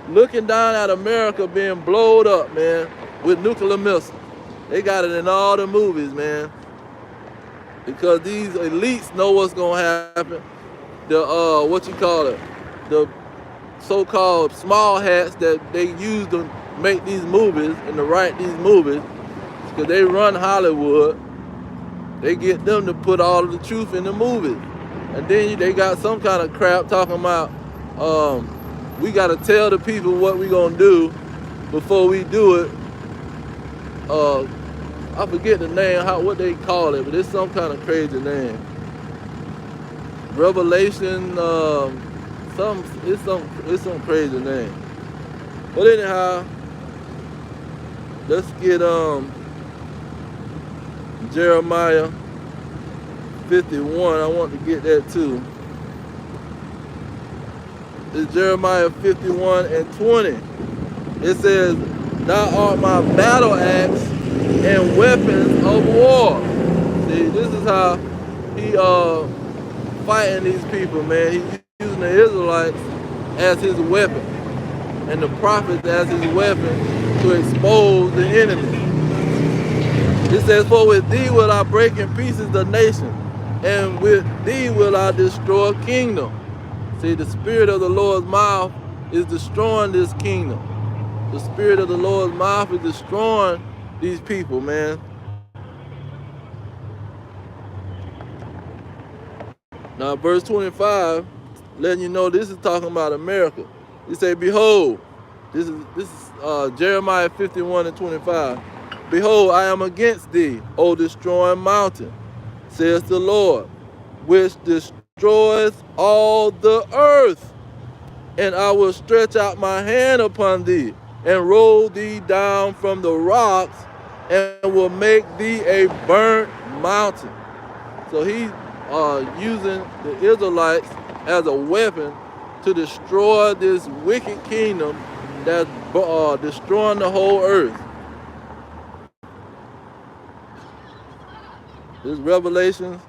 looking down at America being blown up, man, with nuclear missiles. They got it in all the movies, man. Because these elites know what's gonna happen. The so-called small hats that they use to make these movies and to write these movies, because they run Hollywood. They get them to put all of the truth in the movies. And then they got some kind of crap talking about we gotta tell the people what we gonna do before we do it. I forget the name, what they call it, but it's some kind of crazy name. Revelation, it's some crazy name. But anyhow, let's get Jeremiah 51. I want to get that too. is Jeremiah 51 and 20. It says, thou art my battle axe and weapons of war. See, this is how he fighting these people, man. He's using the Israelites as his weapon and the prophets as his weapon to expose the enemy. It says, for with thee will I break in pieces the nation, and with thee will I destroy a kingdom. See, the spirit of the Lord's mouth is destroying this kingdom. The spirit of the Lord's mouth is destroying these people, man. Now, verse 25, letting you know this is talking about America. He say, behold, this is Jeremiah 51 and 25. Behold, I am against thee, O destroying mountain, says the Lord, which destroys all the earth. And I will stretch out my hand upon thee, and roll thee down from the rocks, and will make thee a burnt mountain. So he's using the Israelites as a weapon to destroy this wicked kingdom that's destroying the whole earth. This Revelations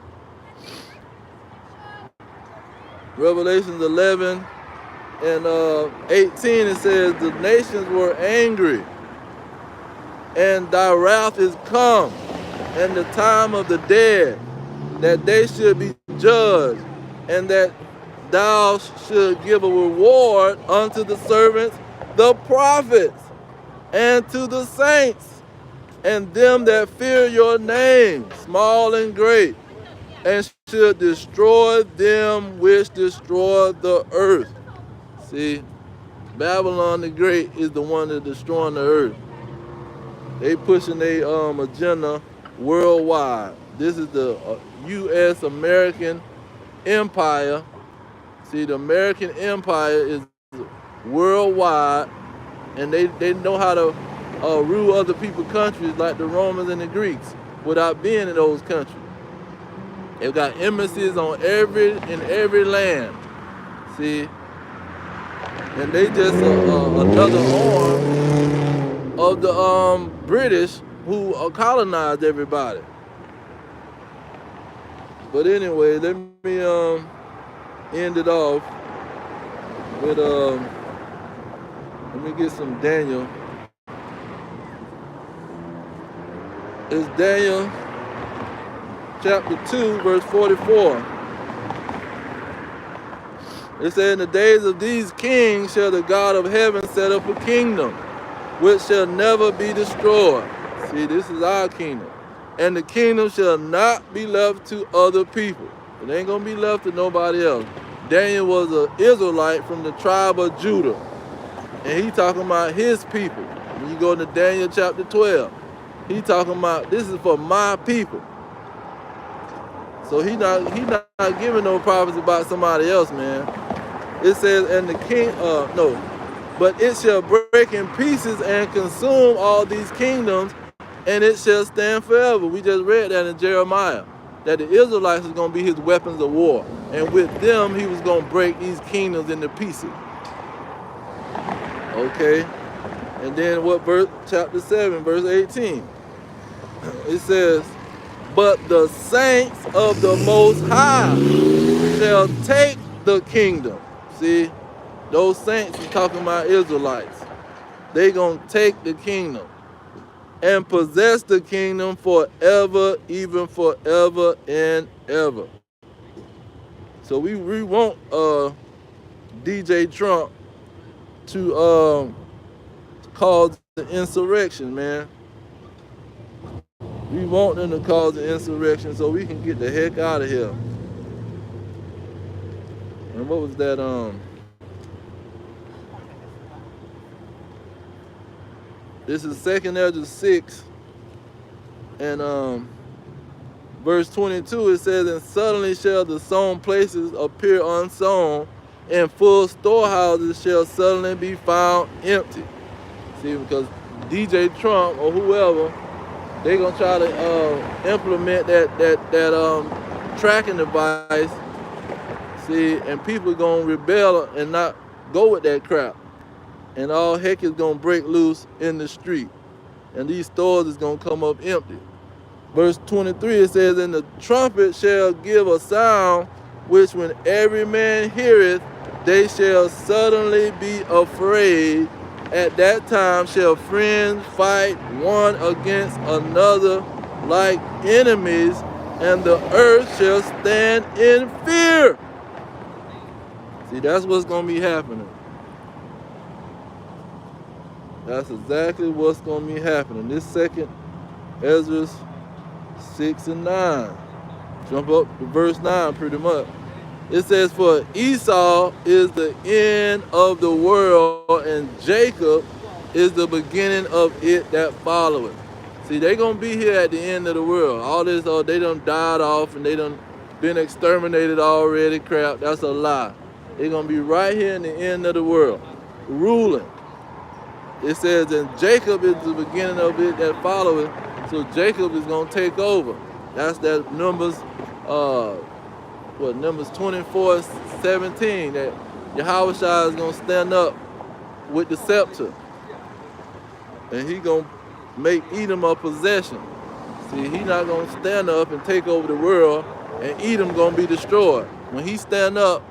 11 and 18, it says, the nations were angry, and thy wrath is come, and the time of the dead, that they should be judged, and that thou should give a reward unto the servants, the prophets, and to the saints, and them that fear your name, small and great, and should destroy them which destroy the earth. See, Babylon the Great is the one that's destroying the earth. They pushing their agenda worldwide. This is the U.S. American empire. See, the American empire is worldwide, and they know how to rule other people's countries like the Romans and the Greeks without being in those countries. They've got embassies in every land. See, and they just another arm of the British who colonized everybody. But anyway, let me end it off with let me get some Daniel. It's Daniel chapter 2, verse 44. It said, in the days of these kings shall the God of heaven set up a kingdom, which shall never be destroyed. See, this is our kingdom. And the kingdom shall not be left to other people. It ain't going to be left to nobody else. Daniel was an Israelite from the tribe of Judah. And he talking about his people. When you go to Daniel chapter 12, he talking about, this is for my people. So he not giving no prophecy about somebody else, man. It says, and the king, but it shall break in pieces and consume all these kingdoms, and it shall stand forever. We just read that in Jeremiah, that the Israelites is going to be his weapons of war. And with them, he was going to break these kingdoms into pieces. Okay. And then what verse, chapter 7, verse 18. It says, but the saints of the Most High shall take the kingdom. See, those saints is talking about Israelites. They gonna take the kingdom and possess the kingdom forever, even forever and ever. So we want DJ Trump to cause the insurrection, man. We want them to cause the insurrection so we can get the heck out of here. And what was that? This is 2nd Ezra 6 and verse 22. It says, and suddenly shall the sown places appear unsown, and full storehouses shall suddenly be found empty. See, because DJ Trump or whoever, they gonna try to implement that tracking device. See, and people gonna rebel and not go with that crap. And all heck is going to break loose in the street. And these stores is going to come up empty. Verse 23, it says, and the trumpet shall give a sound, which when every man heareth, they shall suddenly be afraid. At that time shall friends fight one against another like enemies, and the earth shall stand in fear. See, that's what's going to be happening. That's exactly what's going to be happening. This second Ezra 6 and 9. Jump up to verse 9 pretty much. It says, for Esau is the end of the world, and Jacob is the beginning of it that followeth. See, they're going to be here at the end of the world. All this, they done died off and they done been exterminated already, crap. That's a lie. They're going to be right here in the end of the world, ruling. It says, and Jacob is the beginning of it that followeth. So Jacob is going to take over. That's that Numbers 24:17, that Yahushua is going to stand up with the scepter. And he going to make Edom a possession. See, he not going to stand up and take over the world, and Edom going to be destroyed. When he stand up,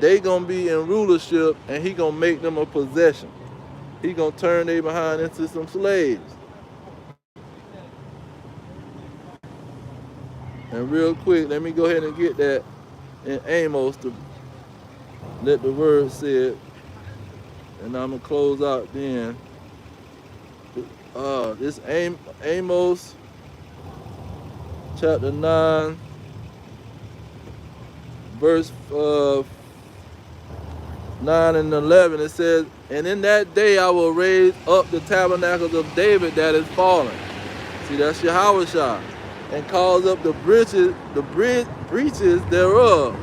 they going to be in rulership, and he going to make them a possession. He going to turn they behind into some slaves. And real quick, let me go ahead and get that in Amos to let the word say it. And I'm going to close out then. This Amos chapter 9, verse 9 and 11. It says, and in that day I will raise up the tabernacles of David that is fallen. See, that's Yahushua. And cause up the breaches thereof,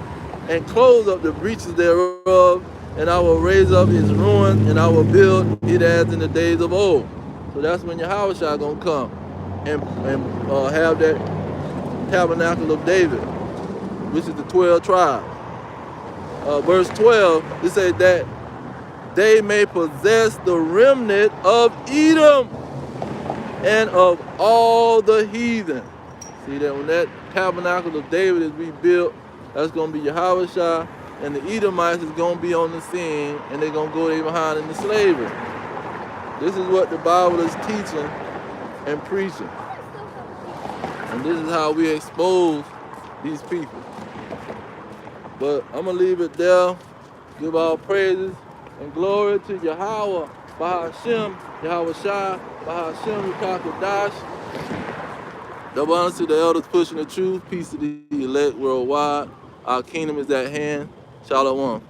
and close up the breaches thereof, and I will raise up his ruin, and I will build it as in the days of old. So that's when Yahushua gonna come and have that tabernacle of David, which is the 12 tribes. Verse 12, it says that they may possess the remnant of Edom and of all the heathen. See, that when that tabernacle of David is rebuilt, that's going to be Yahushua, and the Edomites is going to be on the scene, and they're going to go there behind into slavery. This is what the Bible is teaching and preaching. And this is how we expose these people. But I'm going to leave it there. Give all praises and glory to Yahweh, Bahashem, Yahushua, Bahashem, Rekakadash. Double honor to the elders pushing the truth. Peace to the elect worldwide. Our kingdom is at hand. Shalom.